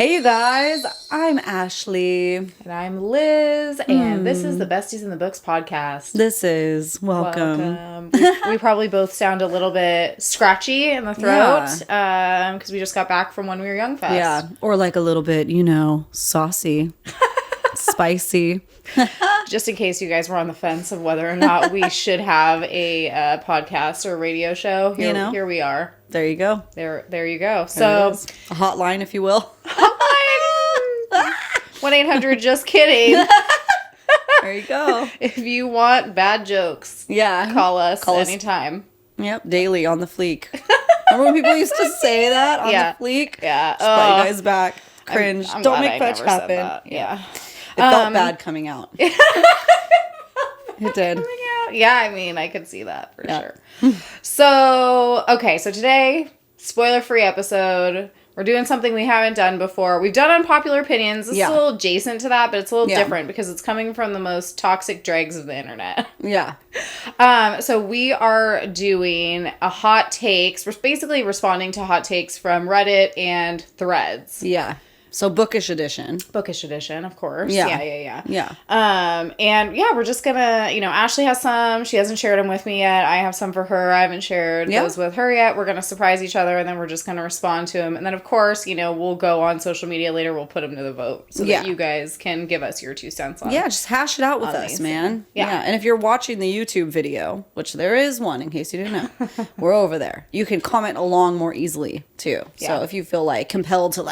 Hey you guys, I'm Ashley. And I'm Liz, and this is the Besties in the Books podcast. This is welcome. We probably both sound a little bit scratchy in the throat because we just got back from When We Were Young Fest. Yeah, or like a little bit, saucy, spicy. Just in case you guys were on the fence of whether or not we should have a podcast or a radio show, here we are. There you go. There you go. So a hotline, if you will. 1-800 just kidding. There you go. If you want bad jokes, call us anytime. Yep, daily on the fleek. Remember when people used to say that on the fleek? Yeah. Just brought you guys back. Cringe. I'm Don't glad make I fetch never happen. said that. Yeah. It felt bad coming out. It did. Yeah, I mean, I could see that for sure. So today, spoiler-free episode. We're doing something we haven't done before. We've done unpopular opinions. This is a little adjacent to that, but it's a little different because it's coming from the most toxic dregs of the internet. Yeah. So we are doing a hot takes. We're basically responding to hot takes from Reddit and Threads. Yeah. So Bookish edition. Bookish edition, of course. Yeah. And we're just gonna, Ashley has some. She hasn't shared them with me yet. I have some for her. I haven't shared those with her yet. We're gonna surprise each other, and then we're just gonna respond to them. And then, of course, we'll go on social media later. We'll put them to the vote so that you guys can give us your 2 cents on. Yeah, just hash it out with us, man. Yeah. And if you're watching the YouTube video, which there is one, in case you didn't know, we're over there. You can comment along more easily too. Yeah. So if you feel compelled to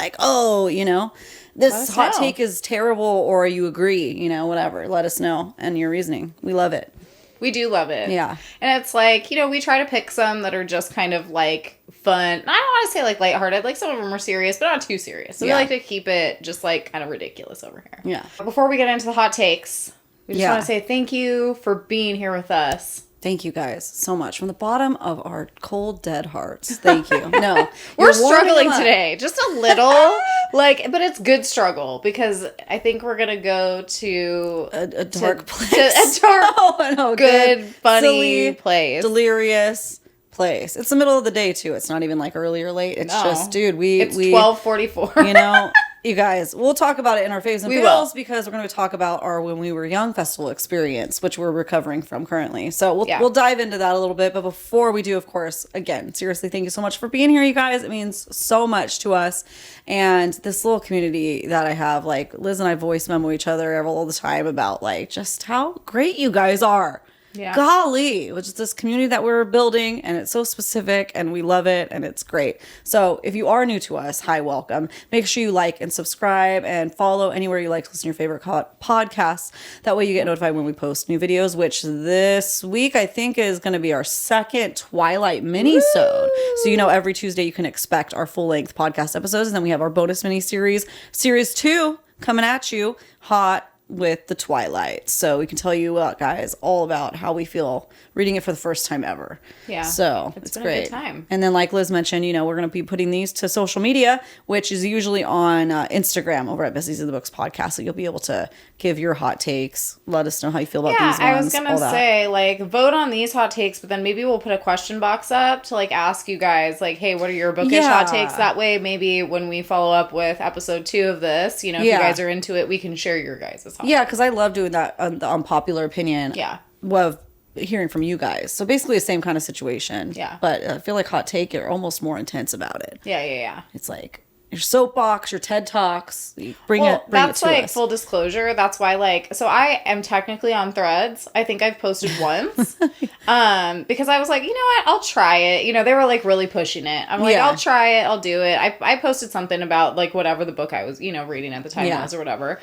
this hot take is terrible, or you agree, whatever, let us know and your reasoning. We love it. We do love it. Yeah. And it's we try to pick some that are just kind of fun. I don't want to say lighthearted. Some of them are serious, but not too serious. So we like to keep it just kind of ridiculous over here. Yeah. Before we get into the hot takes, we just want to say thank you for being here with us. Thank you guys so much from the bottom of our cold, dead hearts. Thank you. No, we're struggling today, just a little, but it's good struggle because I think we're gonna go to a dark place, a dark, good, funny silly, place, delirious place. It's the middle of the day too. It's not even early or late. It's just, dude, it's 12:44. You guys, we'll talk about it in our faves and feels because we're going to talk about our When We Were Young festival experience, which we're recovering from currently. So we'll dive into that a little bit. But before we do, of course, again, seriously, thank you so much for being here, you guys. It means so much to us. And this little community that I have, Liz and I voice memo each other all the time about just how great you guys are. Yeah. Golly, which is this community that we're building, and it's so specific, and we love it, and it's great. So if you are new to us, hi, welcome. Make sure you like and subscribe and follow anywhere you like to listen to your favorite podcasts. That way you get notified when we post new videos, which this week I think is going to be our second Twilight mini-sode. So every Tuesday you can expect our full-length podcast episodes, and then we have our bonus mini-series, Series 2, coming at you hot with the Twilight. So we can tell you guys all about how we feel reading it for the first time ever. Yeah. So it's been great. A good time. And then like Liz mentioned, we're going to be putting these to social media, which is usually on Instagram over at Besties in the Books podcast. So you'll be able to give your hot takes. Let us know how you feel about these ones. I was going to say vote on these hot takes, but then maybe we'll put a question box up to ask you guys hey, what are your bookish hot takes? That way maybe when we follow up with episode 2 of this, if you guys are into it, we can share your guys' hot takes. Yeah, because I love doing that on the unpopular opinion. Yeah. Of hearing from you guys. So basically the same kind of situation. Yeah. But I feel like hot take, you're almost more intense about it. Yeah. It's your soapbox, your TED Talks. Bring it to us. Full disclosure. That's why so I am technically on Threads. I think I've posted once. Because I was you know what? I'll try it. They were really pushing it. I'm I'll try it. I'll do it. I posted something about whatever the book I was, reading at the time was or whatever.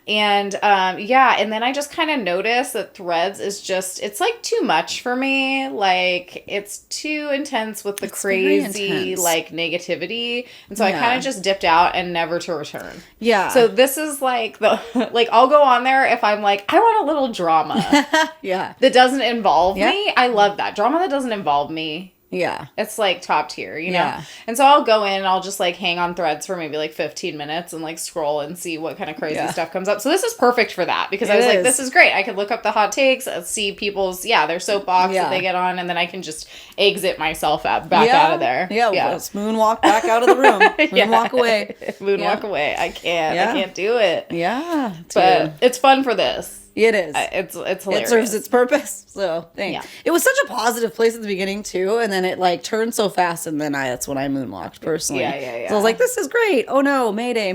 And, and then I just kind of noticed that Threads is just, it's too much for me. It's too intense with the crazy, negativity. And so I kind of just dipped out and never to return. Yeah. So this is I'll go on there if I'm I want a little drama. Yeah. That doesn't involve me. I love that. Drama that doesn't involve me Yeah. It's like top tier, you know? Yeah. And so I'll go in and I'll just like hang on threads for maybe like 15 minutes and like scroll and see what kind of crazy stuff comes up. So this is perfect for that because I was like, this is great. I could look up the hot takes, see people's, their soapbox that they get on, and then I can just exit myself back out of there. Yeah. Let's moonwalk back out of the room. Moonwalk away. Moonwalk away. I can't do it. Yeah. But it's fun for this. It is. It's hilarious. It serves its purpose. So, thanks. Yeah. It was such a positive place at the beginning, too. And then it, like, turned so fast. And then that's when I moonwalked, personally. Yeah. So, I was like, this is great. Oh, no. Mayday.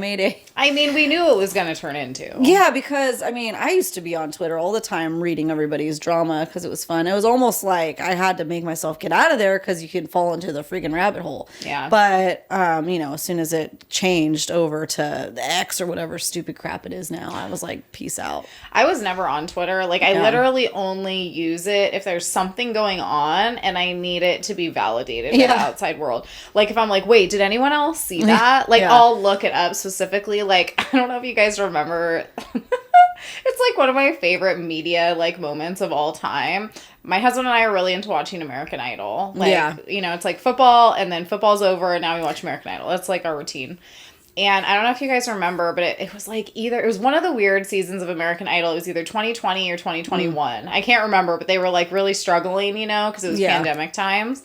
I mean, we knew it was going to turn into. Yeah, because, I mean, I used to be on Twitter all the time reading everybody's drama because it was fun. It was almost like I had to make myself get out of there because you could fall into the freaking rabbit hole. Yeah. But, as soon as it changed over to the X or whatever stupid crap it is now, I was like, peace out. I was never on Twitter. Like, I literally only use it if there's something going on and I need it to be validated by the outside world. Like, if I'm like, wait, did anyone else see that? Like, I'll look it up specifically. Like, I don't know if you guys remember. It's like one of my favorite media like moments of all time. My husband and I are really into watching American Idol. Like, it's like football and then football's over and now we watch American Idol. That's like our routine. And I don't know if you guys remember, but it was like it was one of the weird seasons of American Idol. It was either 2020 or 2021. I can't remember, but they were like really struggling, because it was pandemic times.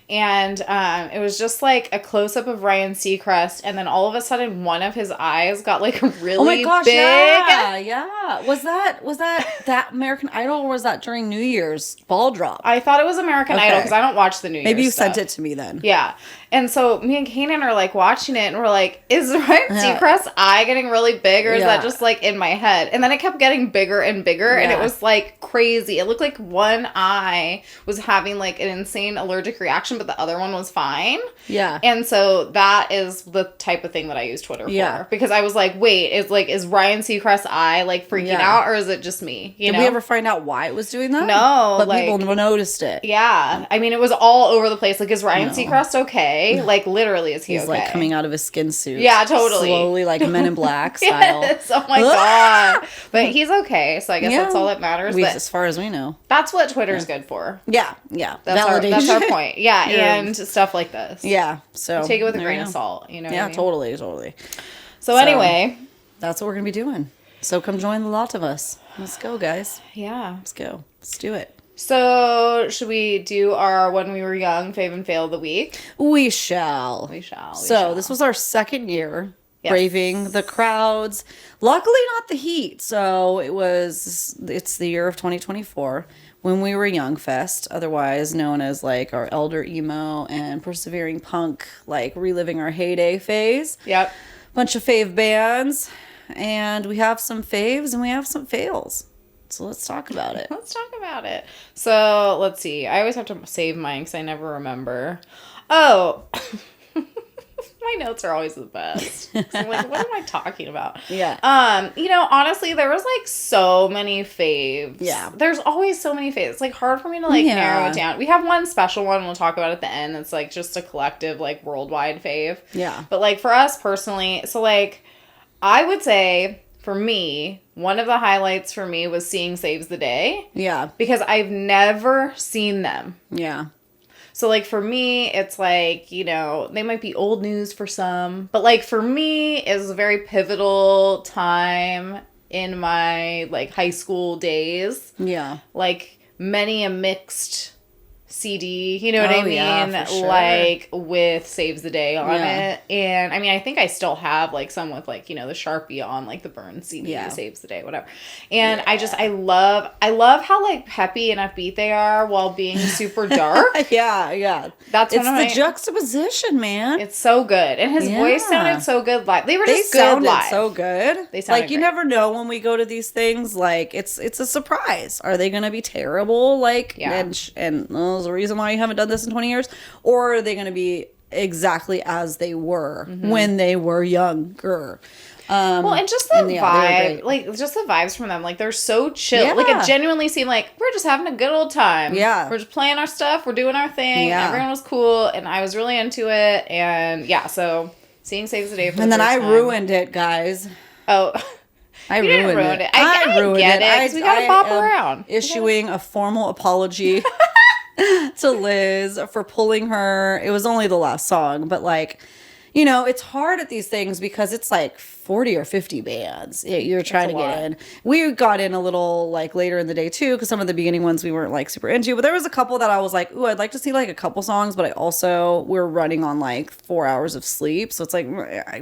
And it was just like a close-up of Ryan Seacrest, and then all of a sudden one of his eyes got like really oh my gosh, big. Yeah. Was that American Idol, or was that during New Year's ball drop? I thought it was American Idol because I don't watch the New Year's Maybe you stuff. sent it to me then. Yeah. And so me and Kanan are like watching it and we're like, is Ryan Seacrest's eye getting really big, or is that just like in my head? And then it kept getting bigger and bigger and it was like crazy. It looked like one eye was having like an insane allergic reaction, but the other one was fine. Yeah. And so that is the type of thing that I use Twitter for. Because I was like, wait, is Ryan Seacrest's eye like freaking out, or is it just me? Did we ever find out why it was doing that? No. But people noticed it. Yeah. I mean, it was all over the place. Like, is Ryan Seacrest okay? Like, literally, is he He's okay? like coming out of his skin suit. Yeah, totally. Slowly, like Men in Black style. Yes, oh my God. But he's okay, so I guess that's all that matters. As far as we know. That's what Twitter's good for. Yeah. That's our point. Yeah, and stuff like this. Yeah, so. You take it with a grain of salt, you know what I mean? Totally. So anyway. That's what we're going to be doing. So come join the lot of us. Let's go, guys. Yeah. Let's go. Let's do it. So, should we do our When We Were Young Fave and Fail of the Week? We shall. So, this was our second year braving the crowds. Luckily, not the heat. So, it's the year of 2024. When We Were Young Fest, otherwise known as like our elder emo and persevering punk, like reliving our heyday phase. Yep. Bunch of fave bands. And we have some faves and we have some fails. So let's talk about it. So let's see. I always have to save mine because I never remember. Oh, my notes are always the best. I'm like, what am I talking about? Yeah. Honestly, there was like so many faves. Yeah. There's always so many faves. It's like hard for me to like narrow it down. We have one special one we'll talk about at the end. That's like just a collective like worldwide fave. Yeah. But like for us personally, so like I would say, for me, one of the highlights for me was seeing Saves the Day. Yeah. Because I've never seen them. Yeah. So, like, for me, it's like, they might be old news for some. But, like, for me, it was a very pivotal time in my, like, high school days. Yeah. Like, many a mixed CD, you know what I mean? Yeah, for sure. Like with Saves the Day on it. And I mean, I think I still have like some with like, the Sharpie on like the burn CD, Saves the Day, whatever. And I love how like peppy and upbeat they are while being super dark. Yeah. That's the juxtaposition, man. It's so good. And his voice sounded so good live. They just good live. So good. They sounded like you never know when we go to these things, like it's a surprise. Are they gonna be terrible? Like and there's a reason why you haven't done this in 20 years, or are they going to be exactly as they were when they were younger? Well, and just the vibe, like just the vibes from them, like they're so chill. Like it genuinely seemed like we're just having a good old time. Yeah, we're just playing our stuff, we're doing our thing. Yeah. Everyone was cool, and I was really into it. And so seeing Saves the Day for the first time. Ruined it, guys. Oh. I ruined it. I ruined it. We gotta bop around. Issuing a formal apology to Liz for pulling her. It was only the last song, but like, you know, it's hard at these things because it's like 40 or 50 bands you're trying to get in. We got in a little like later in the day too, because some of the beginning ones we weren't like super into, but there was a couple that I was like, ooh, I'd like to see like a couple songs, but I also, we're running on like 4 hours of sleep. So it's like,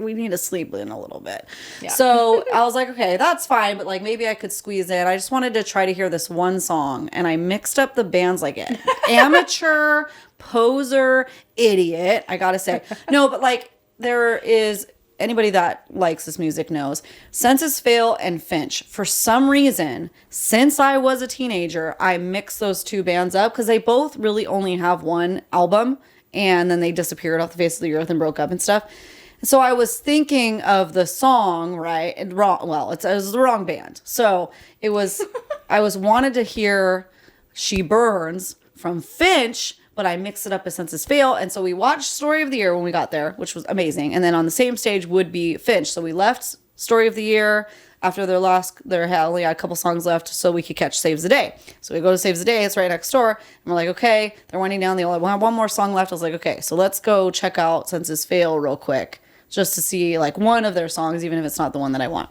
we need to sleep in a little bit. Yeah. So I was like, okay, that's fine. But like, maybe I could squeeze in. I just wanted to try to hear this one song, and I mixed up the bands like it. Amateur, poser, idiot, I gotta say. No, but like, there is, anybody that likes this music knows, Census Fail and Finch. For some reason, since I was a teenager, I mixed those two bands up because they both really only have one album, and then they disappeared off the face of the earth and broke up and stuff. So I was thinking of the song, right? And wrong. Well, it was the wrong band. So it was, I wanted to hear She Burns from Finch, but I mixed it up as Census Fail. And so we watched Story of the Year when we got there, which was amazing. And then on the same stage would be Finch. So we left Story of the Year after they only had a couple songs left so we could catch Saves the Day. So we go to Saves the Day. It's right next door. And we're like, okay, they're winding down. They only have one more song left. I was like, okay, so let's go check out Census Fail real quick just to see like one of their songs, even if it's not the one that I want.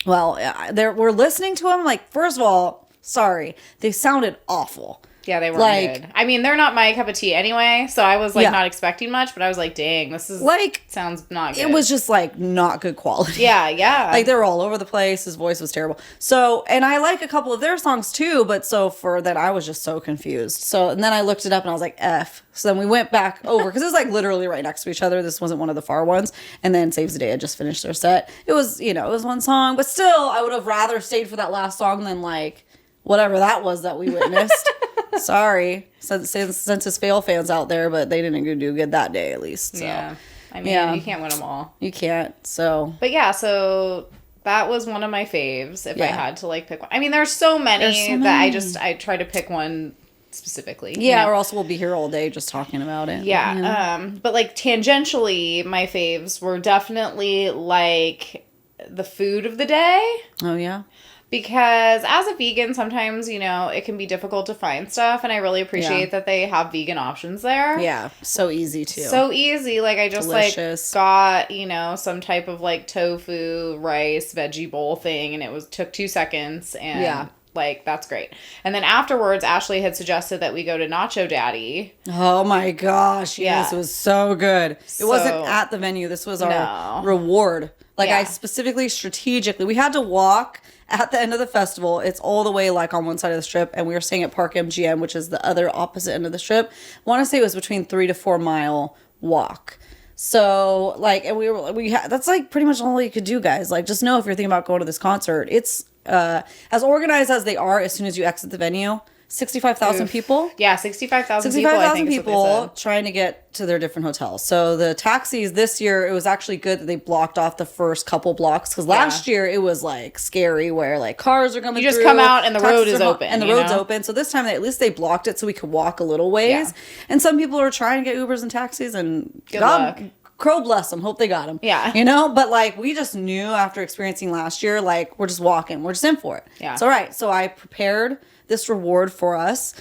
Well, we're listening to them. Like, first of all, sorry, they sounded awful. Yeah, they weren't like, good. I mean, they're not my cup of tea anyway, so I was like not expecting much, but I was like, dang, this is like, sounds not good. It was just like not good quality. Yeah. Like they were all over the place. His voice was terrible. So, and I like a couple of their songs too, but so for that, I was just so confused. So, and then I looked it up and I was like, F. So then we went back over, because it was like literally right next to each other. This wasn't one of the far ones. And then Saves the Day had just finished their set. It was, it was one song, but still, I would have rather stayed for that last song than like whatever that was that we witnessed. Sorry, Census Fail fans out there, but they didn't do good that day, at least. So. Yeah, I mean, you can't win them all. You can't. So, but yeah, so that was one of my faves. If I had to like pick one, I mean, there's so many that I try to pick one specifically. Yeah, or else we'll be here all day just talking about it. Yeah, but like tangentially, my faves were definitely like the food of the day. Oh yeah. Because as a vegan, sometimes, it can be difficult to find stuff. And I really appreciate that they have vegan options there. Yeah. So easy, too. So easy. Like, I just, delicious. Got, some type of, tofu, rice, veggie bowl thing. And it took 2 seconds. And, that's great. And then afterwards, Ashley had suggested that we go to Nacho Daddy. Oh, my gosh. Yes, it was so good. It wasn't at the venue. This was our reward. I specifically, strategically, we had to walk at the end of the festival. It's all the way on one side of the strip, and we were staying at Park MGM, which is the other opposite end of the strip. I want to say it was between 3 to 4 mile walk. So and that's pretty much all you could do, guys. Just know if you're thinking about going to this concert, it's as organized as they are. As soon as you exit the venue, 65,000 people. Yeah, 65,000 people. 65,000 people trying to get to their different hotels. So the taxis this year, it was actually good that they blocked off the first couple blocks, because last year it was scary where cars are coming. You just through, come out and the road is open, and the road's open. So this time at least they blocked it so we could walk a little ways. Yeah. And some people are trying to get Ubers and taxis, and good luck. Crow bless them. Hope they got them. Yeah. But we just knew after experiencing last year, we're just walking. We're just in for it. Yeah. So, all right. So I prepared this reward for us.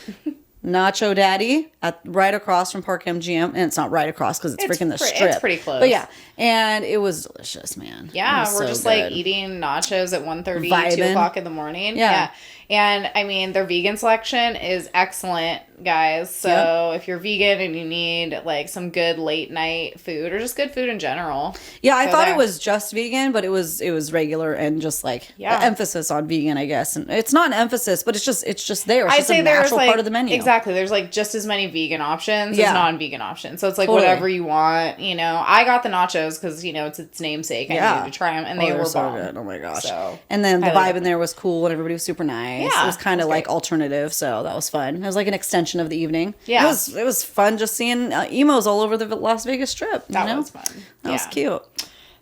Nacho Daddy right across from Park MGM. And it's not right across because it's freaking the strip. It's pretty close. But yeah. And it was delicious, man. Yeah. We're just eating nachos at 1:30, 2 o'clock in the morning. Yeah. And I mean, their vegan selection is excellent, guys. So if you're vegan and you need some good late night food or just good food in general. Yeah, I thought it was just vegan, but it was regular and just emphasis on vegan, I guess. And it's not an emphasis, but it's just there. It's just a natural part of the menu. Exactly. There's just as many vegan options as non-vegan options. So it's whatever you want. I got the nachos because it's its namesake. I needed to try them, and they were so bomb. good. Oh my gosh! So, and then the vibe in there was cool, and everybody was super nice. Yeah, it was kind of alternative, so that was fun. It was an extension of the evening. Yeah, it was fun just seeing emos all over the Las Vegas Strip. That was fun. That was cute.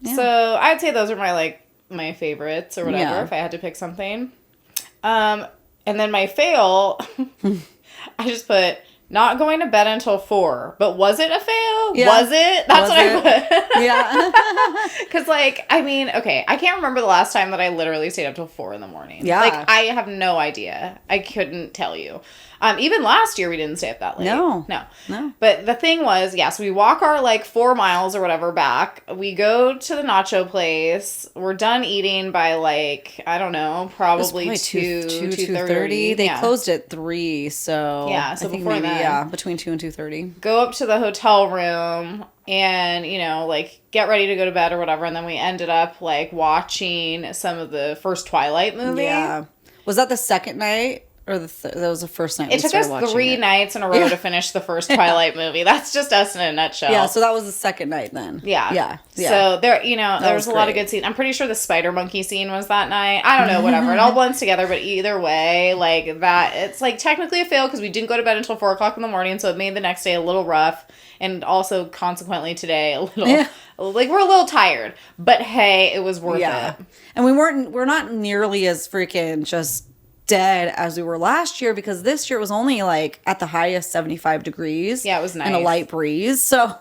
Yeah. So I'd say those are my favorites or whatever if I had to pick something. And then my fail, I just put not going to bed until 4. But was it a fail? Yeah. Was it? That's what I put. Yeah. Because, I can't remember the last time that I literally stayed up till 4 in the morning. Yeah. I have no idea. I couldn't tell you. Even last year we didn't stay up that late. No. But the thing was, so we walk our like 4 miles or whatever back. We go to the nacho place. We're done eating by like, I don't know, probably 2:30. They closed at 3, so so before then, between 2 and 2:30. Go up to the hotel room and, you know, like get ready to go to bed or whatever, and then we ended up like watching some of the first Twilight movie. Yeah. Was that the second night? Or that was the first night. It took us 3 nights in a row to finish the first Twilight movie. That's just us in a nutshell. Yeah, so that was the second night then. Yeah. So there, you know, there was a lot of good scenes. I'm pretty sure the spider monkey scene was that night. I don't know, whatever. It all blends together, but either way, like that, it's like technically a fail because we didn't go to bed until 4 o'clock in the morning, so it made the next day a little rough, and also consequently today a little. Yeah. Like, we're a little tired, but hey, it was worth it. And we're not nearly as freaking just dead as we were last year, because this year it was only like at the highest 75 degrees. Yeah, it was nice. And a light breeze. So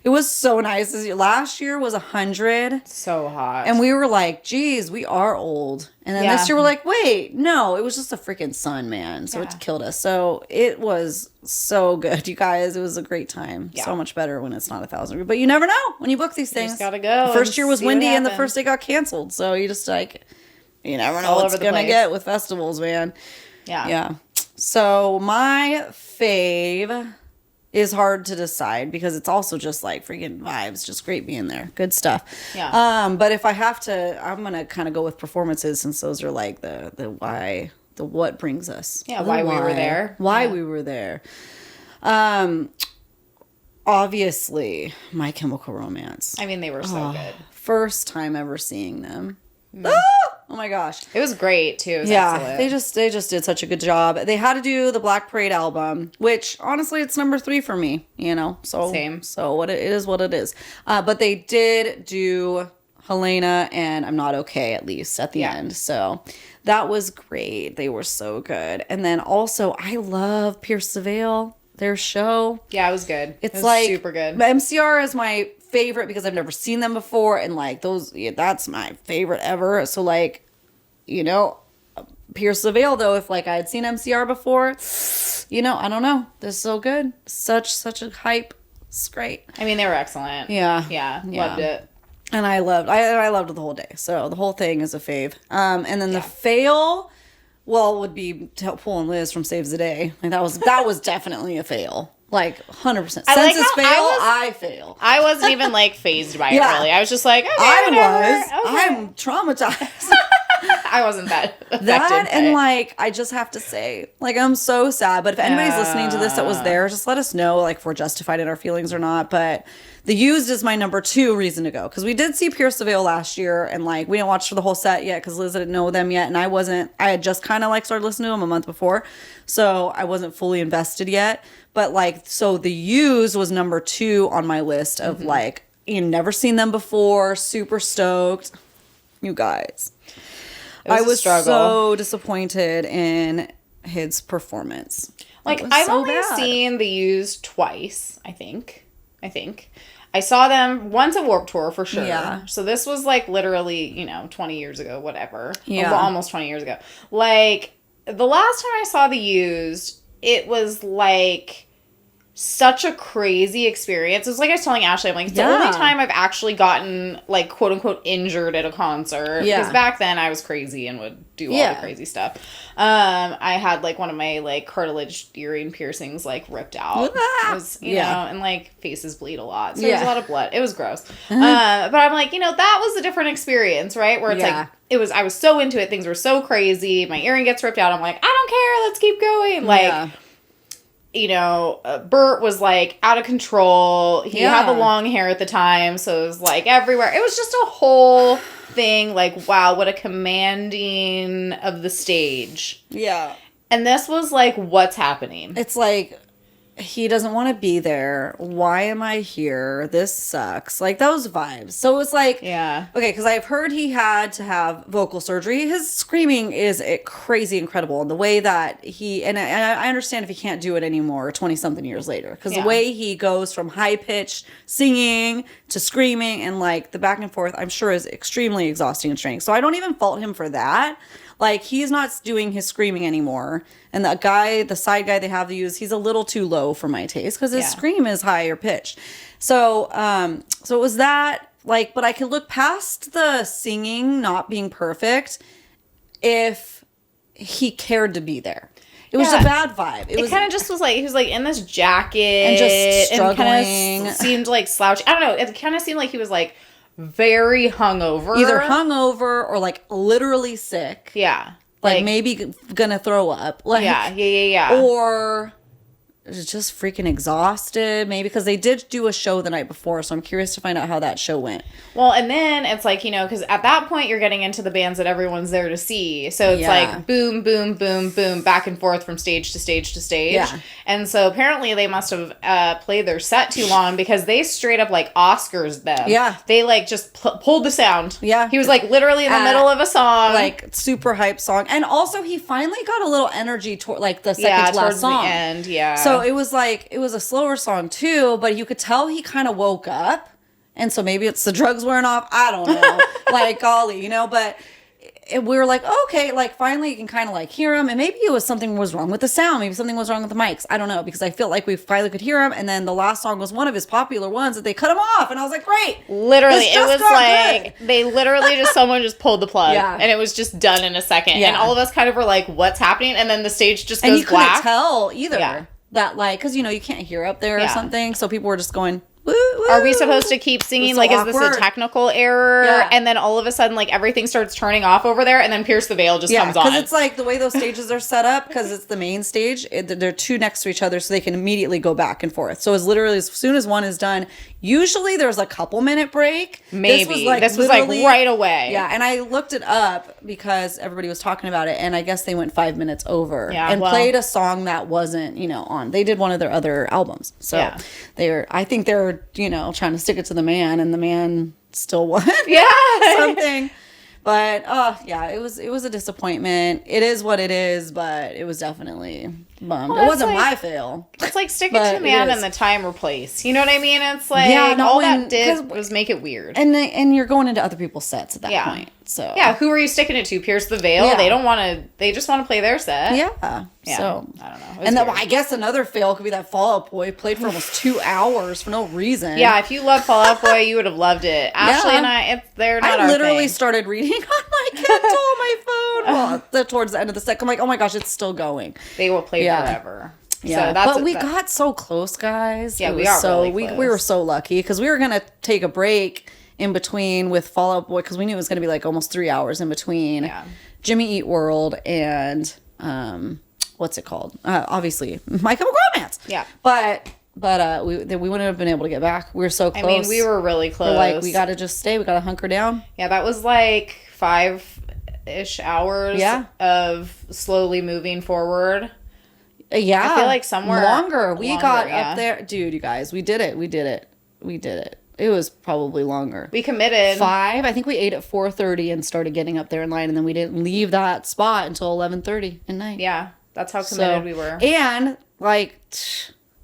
it was so nice. Last year was 100. So hot. And we were like, geez, we are old. And then this year we're like, wait, no, it was just a freaking sun, man. So it killed us. So it was so good, you guys. It was a great time. Yeah. So much better when it's not 1,000. But you never know when you book these things. You just gotta go. The first year was windy and the first day got canceled. So you just like... You never know what it's going to get with festivals, man. Yeah. So my fave is hard to decide because it's also just like freaking vibes. Just great being there. Good stuff. Yeah. But if I have to, I'm going to kind of go with performances, since those are like the why, the what brings us. Yeah, why we were there. Why we were there. Obviously, My Chemical Romance. I mean, they were so good. First time ever seeing them. Oh my gosh. It was great too. It was excellent. They just did such a good job. They had to do the Black Parade album, which honestly it's number 3 for me, you know. So same. So what it is what it is. But they did do Helena and I'm Not Okay, at least at the end. So that was great. They were so good. And then also I love Pierce the Veil, their show. Yeah, it was good. It was like super good. MCR is my favorite because I've never seen them before, and like that's my favorite ever. So like, you know, Pierce the Veil though, if like I had seen MCR before, you know, I don't know, they're so good, such a hype. It's great. I mean, they were excellent. Yeah, Loved it. And I loved it the whole day. So the whole thing is a fave. And then the fail, well, would be pulling Liz from Saves the Day. Like that was definitely a fail. Like 100%. Census fail, I fail. I wasn't even like phased by it really. I was just like, okay, I'm traumatized. I wasn't that affected that and like I just have to say, like, I'm so sad. But if anybody's listening to this that was there, just let us know like if we're justified in our feelings or not. But The Used is my number 2 reason to go, because we did see Pierce the Veil last year, and like we didn't watch the whole set yet because Liz didn't know them yet, and I had just kind of like started listening to them a month before, so I wasn't fully invested yet. But like, so The Used was number 2 on my list of like, you never seen them before, super stoked. You guys, I was so disappointed in his performance. Like, I've only seen The Used twice, I think. I saw them once at Warped Tour for sure. Yeah. So this was like literally, 20 years ago, whatever. Yeah. Almost 20 years ago. Like, the last time I saw The Used, it was like such a crazy experience. It was like I was telling Ashley, I'm like, it's the only time I've actually gotten like quote unquote injured at a concert. Yeah. Because back then I was crazy and would do all the crazy stuff. I had like one of my like cartilage earring piercings like ripped out. It was, you know, and like faces bleed a lot. So there was a lot of blood. It was gross. But I'm like, that was a different experience, right? Where it's like, I was so into it. Things were so crazy. My earring gets ripped out. I'm like, I don't care. Let's keep going. Like, Bert was like out of control. He had the long hair at the time, so it was like everywhere. It was just a whole thing. Like, wow, what a commanding of the stage. Yeah. And this was like, what's happening? It's like, he doesn't want to be there. Why am I here? This sucks. Like, those vibes. So it was like, okay, because I've heard he had to have vocal surgery. His screaming is crazy incredible. And the way that and I understand if he can't do it anymore 20-something years later. Because the way he goes from high-pitched singing to screaming and, like, the back and forth, I'm sure is extremely exhausting and straining. So I don't even fault him for that. Like, he's not doing his screaming anymore. And the side guy they have to use, he's a little too low for my taste because his scream is higher pitched. So, so it was that, like, but I could look past the singing not being perfect if he cared to be there. It was a bad vibe. It kind of just was like, he was like in this jacket and just struggling. And kind of seemed like slouchy. I don't know. It kind of seemed like he was like very hungover. Either hungover or like literally sick. Yeah. Like maybe gonna throw up. Like, yeah. Or just freaking exhausted, maybe, because they did do a show the night before, so I'm curious to find out how that show went. Well, and then it's like, you know, because at that point you're getting into the bands that everyone's there to see, so it's like boom, boom, boom, boom, back and forth from stage to stage to stage. Yeah. And so apparently they must have played their set too long, because they straight up like Oscars them. Yeah. They like just pulled the sound. Yeah. He was like literally in the middle of a song. Like super hype song. And also he finally got a little energy toward like the second to last song. The end, So it was like, it was a slower song too, but you could tell he kind of woke up. And so maybe it's the drugs wearing off. I don't know. Like, golly, you know, but we were like, okay, like finally you can kind of like hear him. And maybe it was something was wrong with the sound. Maybe something was wrong with the mics. I don't know, because I feel like we finally could hear him. And then the last song was one of his popular ones that they cut him off. And I was like, great. Literally, it was like, they literally just, someone just pulled the plug. Yeah. And it was just done in a second. Yeah. And all of us kind of were like, what's happening? And then the stage just goes black. And you couldn't tell either. Yeah. That like, because, you know, you can't hear up there or something. So people were just going, woo, woo. Are we supposed to keep singing? So like, awkward. Is this a technical error? Yeah. And then all of a sudden, like, everything starts turning off over there, and then Pierce the Veil just comes on. Because it's like the way those stages are set up, because it's the main stage, they're two next to each other, so they can immediately go back and forth. So it's literally, as soon as one is done, usually there's a couple minute break. Maybe. This was like right away. Yeah, and I looked it up because everybody was talking about it, and I guess they went 5 minutes over and played a song that wasn't, you know, on. They did one of their other albums. So I think they're, you know, trying to stick it to the man, and the man still won. Yeah. Something. But it was a disappointment. It is what it is, but it was definitely bummed. Well, it wasn't my fail. It's like stick it to the man and the time or place. You know what I mean? It's like all that did was make it weird. And you're going into other people's sets at that point. So who are you sticking it to? Pierce the Veil? Yeah. They don't want to. They just want to play their set. Yeah. So I don't know. And then I guess another fail could be that Fall Out Boy played for almost 2 hours for no reason. Yeah, if you love Fall Out Boy, you would have loved it. Ashley and they're not. I literally started reading on my Kindle on my phone towards the end of the set. I'm like, oh my gosh, it's still going. They will play forever. Yeah, so but we got so close, guys. Yeah, we are really close. We were so lucky because we were gonna take a break in between with Fall Out Boy, because we knew it was gonna be like almost 3 hours in between. Yeah. Jimmy Eat World and what's it called? Obviously, My Chemical Romance. Yeah, but we wouldn't have been able to get back. We were so close. I mean, we were really close. We're like, we got to just stay. We got to hunker down. Yeah, that was like 5-ish hours of slowly moving forward. Yeah, I feel like somewhere longer. We got up there, dude. You guys, we did it. It was probably longer. We committed 5. I think we ate at 4:30 and started getting up there in line, and then we didn't leave that spot until 11:30 at night. Yeah, that's how committed we were. And like,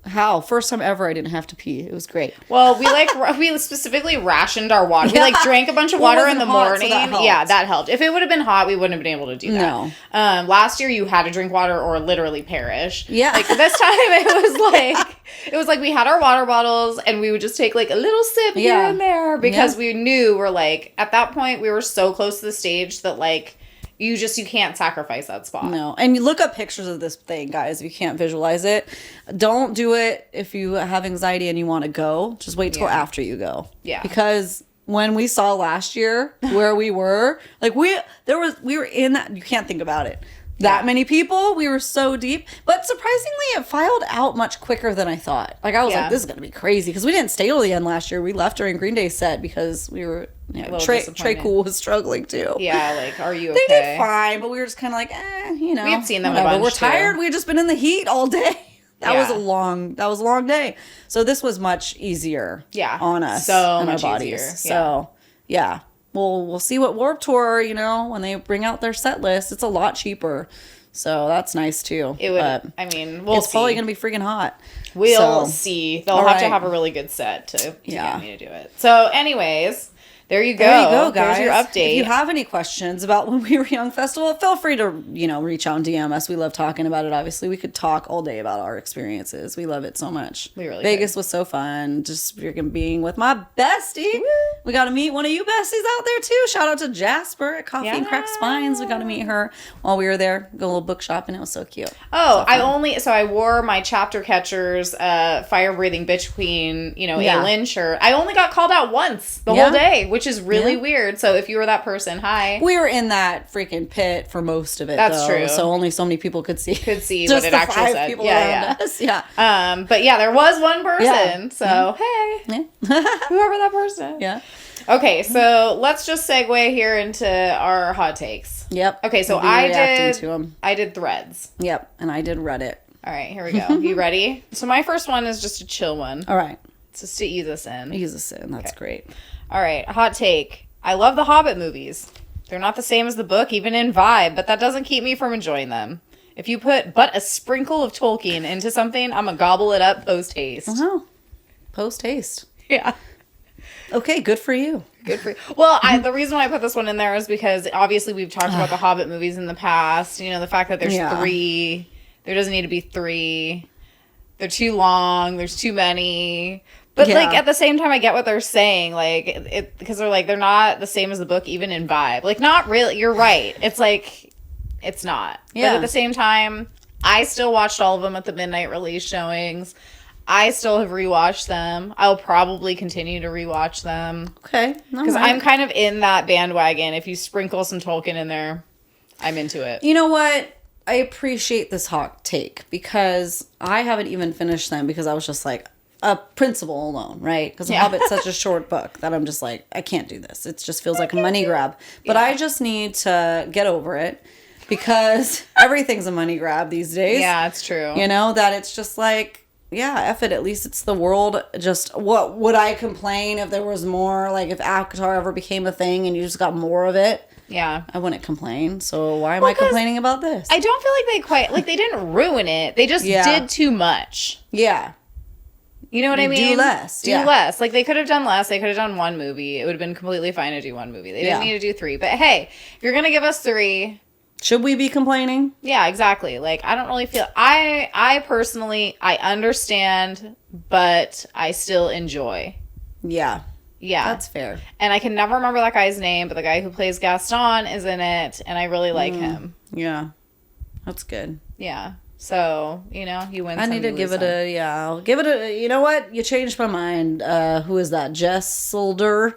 how first time ever I didn't have to pee. It was great. Well, we specifically rationed our water. We drank a bunch of water in the morning. So that helped. If it would have been hot, we wouldn't have been able to do that. No. Last year you had to drink water or literally perish. Yeah. Like this time it was like we had our water bottles and we would just take like a little sip here and there because we knew we're like at that point we were so close to the stage that like you can't sacrifice that spot. No. And you look up pictures of this thing, guys, if you can't visualize it. Don't do it if you have anxiety and you want to go. Just wait till after you go. Yeah. Because when we saw last year where we were, like we were in that, you can't think about it. That many people, we were so deep. But surprisingly, it filed out much quicker than I thought. Like, I was like, this is going to be crazy. Because we didn't stay till the end last year. We left during Green Day's set because we were, Trey Cool was struggling too. Yeah, like, are you okay? They did fine, but we were just kind of like, you know. We had seen them a bunch We're tired. We had just been in the heat all day. That was a long day. So this was much easier on us and our bodies. Easier. So, yeah. We'll see what Warped Tour, you know, when they bring out their set list, it's a lot cheaper. So that's nice too. It would, we'll it's probably going to be freaking hot. We'll see. They'll have to have a really good set to get me to do it. So anyways, There you go. There you go, guys. There's your update. If you have any questions about When We Were Young Festival, feel free to, reach out and DM us. We love talking about it, obviously. We could talk all day about our experiences. We love it so much. We really Vegas was so fun. Just freaking being with my bestie. Woo. We got to meet one of you besties out there, too. Shout out to Jasper at Coffee and Cracked Spines. We got to meet her while we were there. Go a little book shopping. It was so cute. Oh, I wore my Chapter Catchers Fire Breathing Bitch Queen, Aylin shirt. I only got called out once the whole day, which is really weird. So if you were that person, hi. We were in that freaking pit for most of it. That's true. So only so many people could see. What it actually said. People around us. Yeah. But yeah, there was one person. Yeah. So hey, whoever that person. Yeah. Okay, so let's just segue here into our hot takes. Yep. Okay, so I did threads. Yep, and I did Reddit. All right, here we go. You ready? So my first one is just a chill one. All right. It's just to ease us in. That's great. All right, hot take. I love the Hobbit movies. They're not the same as the book, even in vibe, but that doesn't keep me from enjoying them. If you put but a sprinkle of Tolkien into something, I'm going to gobble it up post-haste. Oh, post-haste. Yeah. Okay, good for you. Good for you. Well, the reason why I put this one in there is because obviously we've talked about the Hobbit movies in the past. The fact that there's 3. There doesn't need to be 3. They're too long. There's too many. But, at the same time, I get what they're saying. Because they're not the same as the book, even in vibe. Not really. You're right. It's it's not. Yeah. But at the same time, I still watched all of them at the midnight release showings. I still have rewatched them. I'll probably continue to rewatch them. Okay. Because I'm kind of in that bandwagon. If you sprinkle some Tolkien in there, I'm into it. You know what? I appreciate this hot take because I haven't even finished them because I was just like, a principle alone, right? Because The Hobbit's such a short book that I'm just like, I can't do this. It just feels like a money grab. But I just need to get over it because everything's a money grab these days. Yeah, it's true. That it's just like, yeah, F it. At least it's the world. Just what would I complain if there was more? Like if Avatar ever became a thing and you just got more of it? Yeah. I wouldn't complain. So why am I complaining about this? I don't feel like they didn't ruin it. They just did too much. Yeah. You know what I mean? Do less. Do less. They could have done less. They could have done one movie. It would have been completely fine to do one movie. They didn't need to do 3. But hey, if you're going to give us 3... Should we be complaining? Yeah, exactly. I don't really feel... I personally, I understand, but I still enjoy. Yeah. Yeah. That's fair. And I can never remember that guy's name, but the guy who plays Gaston is in it, and I really like him. Yeah. That's good. Yeah. So, you win. I need to give it I'll give it a, you know what? You changed my mind. Who is that? Jesselder?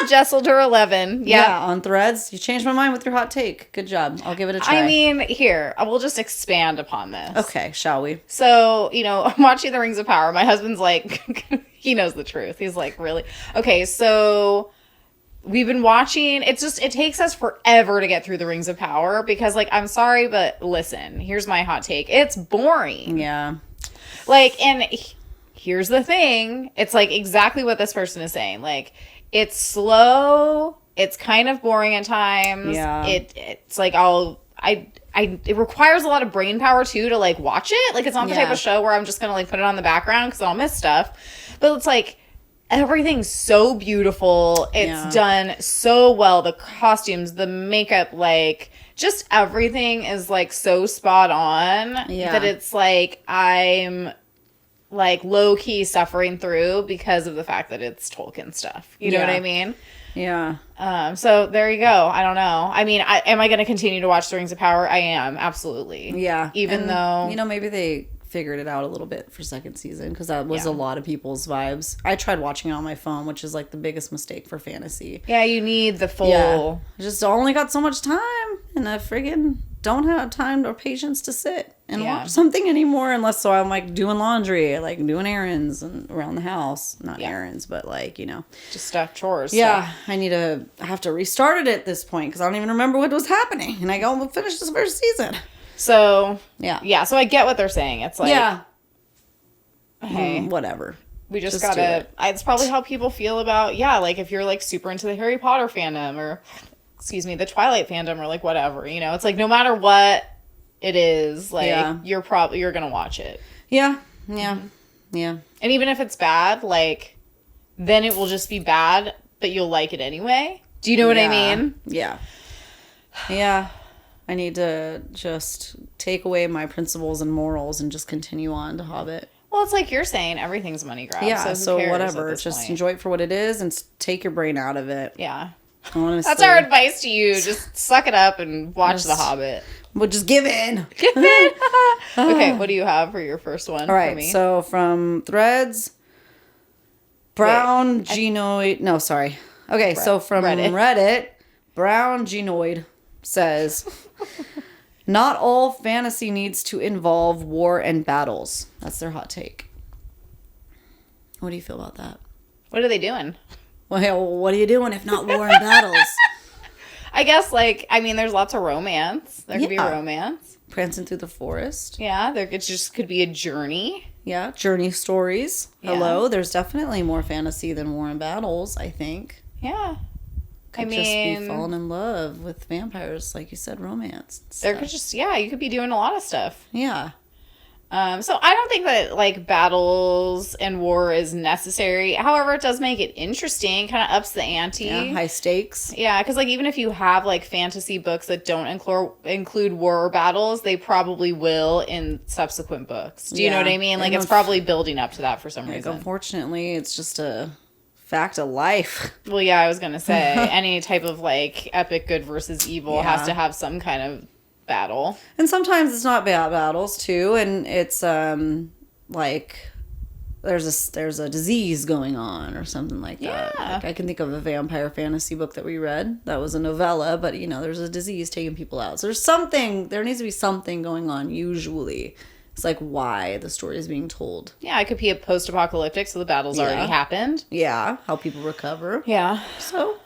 Jesselder 11. Yeah, on Threads. You changed my mind with your hot take. Good job. I'll give it a try. I mean, here, we'll just expand upon this. Okay, shall we? So, I'm watching The Rings of Power. My husband's like, he knows the truth. He's like, really? Okay, so... We've been watching, it takes us forever to get through the Rings of Power because, I'm sorry, but listen, here's my hot take. It's boring. Yeah. And here's the thing. It's, exactly what this person is saying. It's slow. It's kind of boring at times. Yeah. It's it requires a lot of brain power, too, to, watch it. It's not the type of show where I'm just going to, put it on the background because I'll miss stuff. But it's, everything's so beautiful. It's done so well. The costumes, the makeup, just everything is so spot on that it's I'm low key suffering through because of the fact that it's Tolkien stuff. You know what I mean? Yeah. So there you go. I don't know. I mean, am I going to continue to watch The Rings of Power? I am. Absolutely. Yeah. Even though... maybe they figured it out a little bit for second season because that was a lot of people's vibes. I tried watching it on my phone, which is the biggest mistake for fantasy. Yeah, you need the full... Yeah. I just only got so much time and I friggin' don't have time or patience to sit and watch something anymore unless I'm doing laundry, doing errands and around the house. Not errands, but just stuff, chores. Yeah, I have to restart it at this point because I don't even remember what was happening and I go finish this first season. So, yeah, so I get what they're saying. It's hey, whatever. We just gotta, it's probably how people feel about, if you're, super into the Harry Potter fandom or, the Twilight fandom or, whatever, it's no matter what it is, you're gonna watch it. Yeah, yeah, yeah. And even if it's bad, then it will just be bad but you'll like it anyway. Do you know what I mean? Yeah. Yeah. I need to just take away my principles and morals and just continue on to Hobbit. Well, it's like you're saying, everything's money grab. Yeah, so who cares whatever. Just enjoy it for what it is and take your brain out of it. Yeah. Honestly. That's our advice to you. Just suck it up and watch The Hobbit. Well, just give in. Give in. Okay, what do you have for your first one? All right, for me? So from Threads, Brown Genoid. No, sorry. Okay, so from Reddit, Brown Genoid says, not all fantasy needs to involve war and battles. That's their hot take. What do you feel about that? What are they doing? Well, what are you doing if not war and battles? I guess, there's lots of romance. There could be romance. Prancing through the forest. Yeah, there could be a journey. Yeah, journey stories. Yeah. Hello, there's definitely more fantasy than war and battles, I think. Yeah. Just be falling in love with vampires, like you said, romance. There could you could be doing a lot of stuff. Yeah. So I don't think that battles and war is necessary. However, it does make it interesting, kind of ups the ante. Yeah, high stakes. Yeah, because even if you have fantasy books that don't include war or battles, they probably will in subsequent books. Do you know what I mean? It's probably building up to that for some reason. Unfortunately, it's just a fact of life. Well, yeah, I was gonna say any type of epic good versus evil has to have some kind of battle, and sometimes it's not bad battles too, and it's there's a disease going on or something like that. I can think of a vampire fantasy book that we read that was a novella, but there's a disease taking people out, so there needs to be something going on. Usually it's why the story is being told. Yeah, it could be a post-apocalyptic, so the battle's already happened. Yeah, how people recover. Yeah. So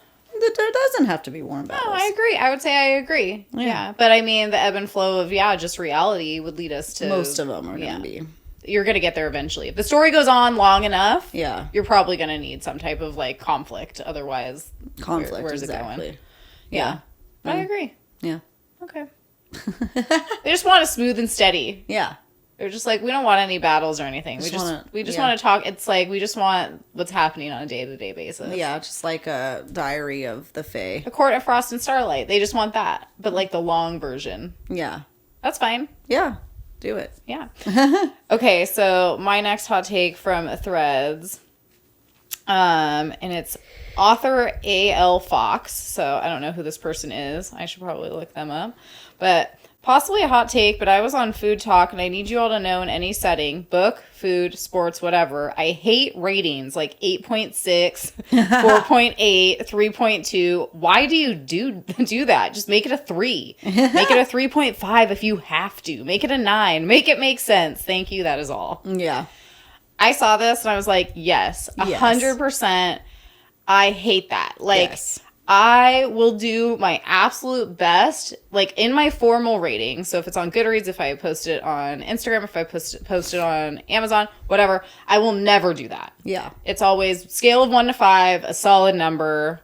there doesn't have to be war and battles. No, I agree. I would say I agree. Yeah. But the ebb and flow of, just reality would lead us to... Most of them are going to be. You're going to get there eventually. If the story goes on long enough, you're probably going to need some type of, conflict. Otherwise, where's it going? Yeah. But I agree. Yeah. Okay. They just want it smooth and steady. Yeah. They're just we don't want any battles or anything. We just want to talk. It's we just want what's happening on a day-to-day basis. Yeah, just like a diary of the Fae. A Court of Frost and Starlight. They just want that. But the long version. Yeah. That's fine. Yeah. Do it. Yeah. Okay, so my next hot take from Threads. And it's author A.L. Fox. So I don't know who this person is. I should probably look them up. But... possibly a hot take, but I was on Food Talk, and I need you all to know in any setting, book, food, sports, whatever, I hate ratings 8.6, 4.8, 3.2. Why do you do that? Just make it a 3. Make it a 3.5 if you have to. Make it a 9. Make it make sense. Thank you. That is all. Yeah. I saw this, and I was like, yes, 100%. I hate that. Yes. I will do my absolute best, in my formal rating. So if it's on Goodreads, if I post it on Instagram, if I post it on Amazon, whatever, I will never do that. Yeah. It's always scale of 1 to 5, a solid number.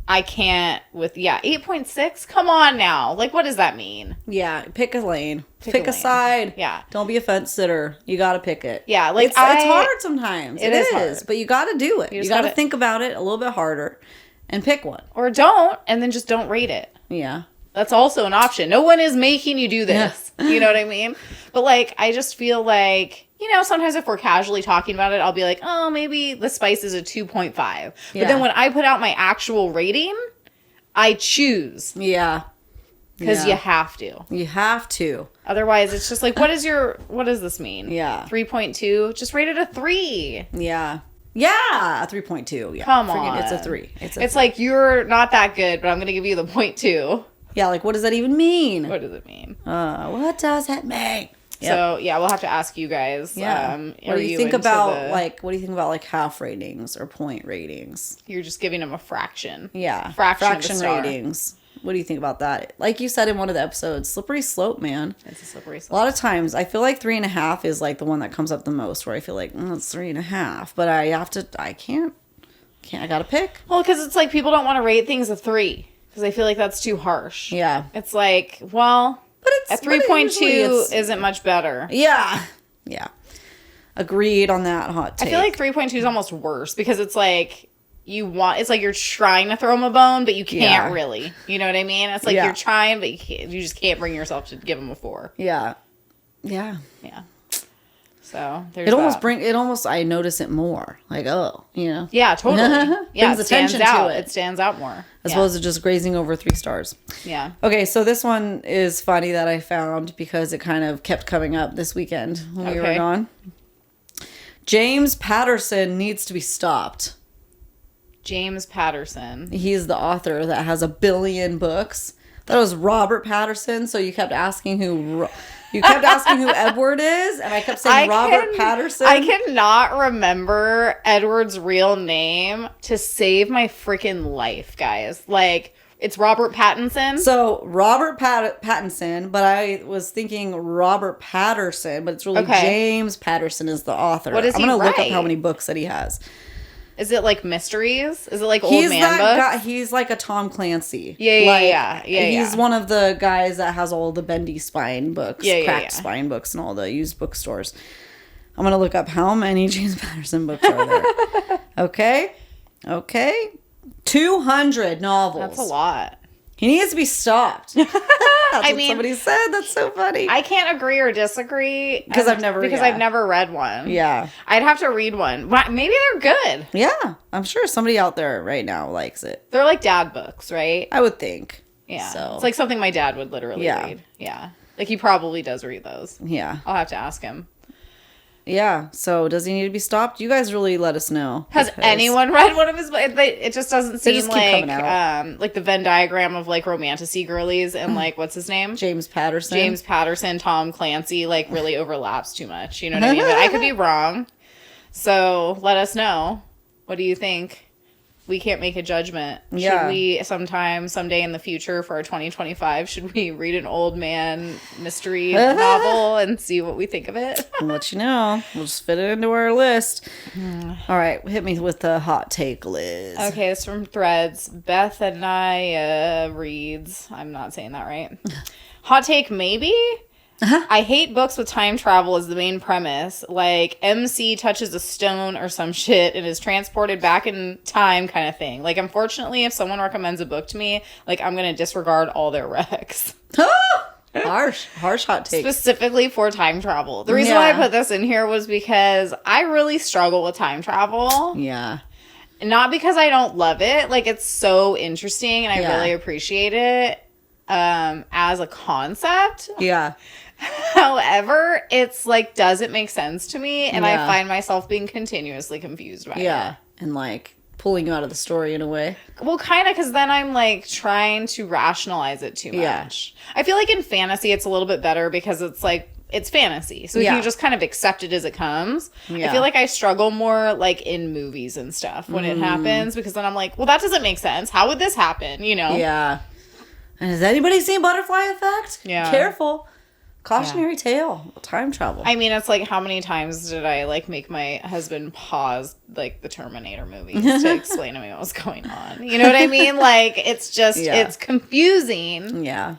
I can't with, 8.6? Come on now. What does that mean? Yeah, pick a lane. Pick a side. Yeah. Don't be a fence sitter. You got to pick it. Yeah, it's hard sometimes. It is hard. But you got to do it. You got to think about it a little bit harder and pick one. Or don't, and then just don't rate it. Yeah. That's also an option. No one is making you do this. Yeah. You know what I mean? But I just feel sometimes if we're casually talking about it, I'll be oh, maybe the spice is a 2.5. But then when I put out my actual rating, I choose. Yeah. Because you have to. You have to. Otherwise, it's just what does this mean? Yeah. 3.2? Just rate it a 3. Yeah. Yeah, a 3.2. Yeah. Come on. It's a 3. It's you're not that good, but I'm going to give you the 0.2. Yeah, what does that even mean? What does it mean? What does it mean? Yep. So, we'll have to ask you guys. Yeah. What do you think about half ratings or point ratings? You're just giving them a fraction. Yeah. Fraction ratings. What do you think about that? Like you said in one of the episodes, slippery slope, man. It's a slippery slope. A lot of times, I feel 3.5 is the one that comes up the most, where I feel it's 3.5, but I can't, I gotta pick. Well, because it's people don't want to rate things a 3, because they feel that's too harsh. Yeah. It's but a 3.2 isn't much better. Yeah. Yeah. Agreed on that hot take. I feel 3.2 is almost worse, because it's it's like you're trying to throw him a bone, but you can't really. You know what I mean? It's like you're trying, but you just can't bring yourself to give him a 4. Yeah. So there's it almost I notice it more. Like, oh, you know. Yeah, totally. Yeah, brings attention to it. It stands out more. As opposed to just grazing over 3 stars. Yeah. Okay, so this one is funny that I found because it kind of kept coming up this weekend when we were gone. James Patterson needs to be stopped. James Patterson. He's the author that has 1 billion books. That was Robert Patterson, so you kept asking who Edward is, and I kept saying Robert Patterson. I cannot remember Edward's real name to save my freaking life, guys. Like, it's Robert Pattinson. So, Robert Pattinson, but I was thinking Robert Patterson, but it's really James Patterson is the author. What is he I'm going to look up write? how many books that he has. Is it like mysteries? Is it like old man books? He's like a Tom Clancy. Yeah. He's one of the guys that has all the bendy spine books, cracked spine books, and all the used bookstores. I'm going to look up how many James Patterson books are there. Okay. 200 novels. That's a lot. He needs to be stopped. That's what somebody said. That's so funny. I can't agree or disagree because I've never read one. Yeah, I'd have to read one. Maybe they're good. Yeah, I'm sure somebody out there right now likes it. They're like dad books, right? I would think. Yeah, so. It's like something my dad would literally read. Yeah, like he probably does read those. Yeah, I'll have to ask him. Yeah, so does he need to be stopped? You guys really let us know. Has anyone read one of his books? It just doesn't seem like the Venn diagram of like romantic-y girlies and like, what's his name? James Patterson, Tom Clancy, like really overlaps too much. You know what I mean? But I could be wrong. So let us know. What do you think? We can't make a judgment. Yeah. Should we someday in the future for our 2025, should we read an old man mystery novel and see what we think of it? I'll let you know. We'll just fit it into our list. All right. Hit me with the hot take, Liz. Okay. It's from Threads. Bethania reads. I'm not saying that right. Hot take, maybe? I hate books with time travel as the main premise. Like, MC touches a stone or some shit and is transported back in time kind of thing. Like, unfortunately, if someone recommends a book to me, like, I'm going to disregard all their recs. Harsh hot take. Specifically for time travel. The reason why I put this in here was because I really struggle with time travel. Yeah. Not because I don't love it. Like, it's so interesting and I really appreciate it as a concept. Yeah. However, it's like, does it make sense to me? And I find myself being continuously confused by it. Yeah. And like pulling you out of the story in a way. Well, kind of, because then I'm like trying to rationalize it too much. I feel like in fantasy, it's a little bit better because it's like, it's fantasy. So you can just kind of accept it as it comes. Yeah. I feel like I struggle more like in movies and stuff when it happens, because then I'm like, well, that doesn't make sense. How would this happen? You know? Yeah. And has anybody seen Butterfly Effect? Yeah. Careful. Cautionary tale. Time travel. I mean, it's like, how many times did I like make my husband pause like the Terminator movies to explain to me what was going on? You know what I mean? Like, it's just, it's confusing. Yeah.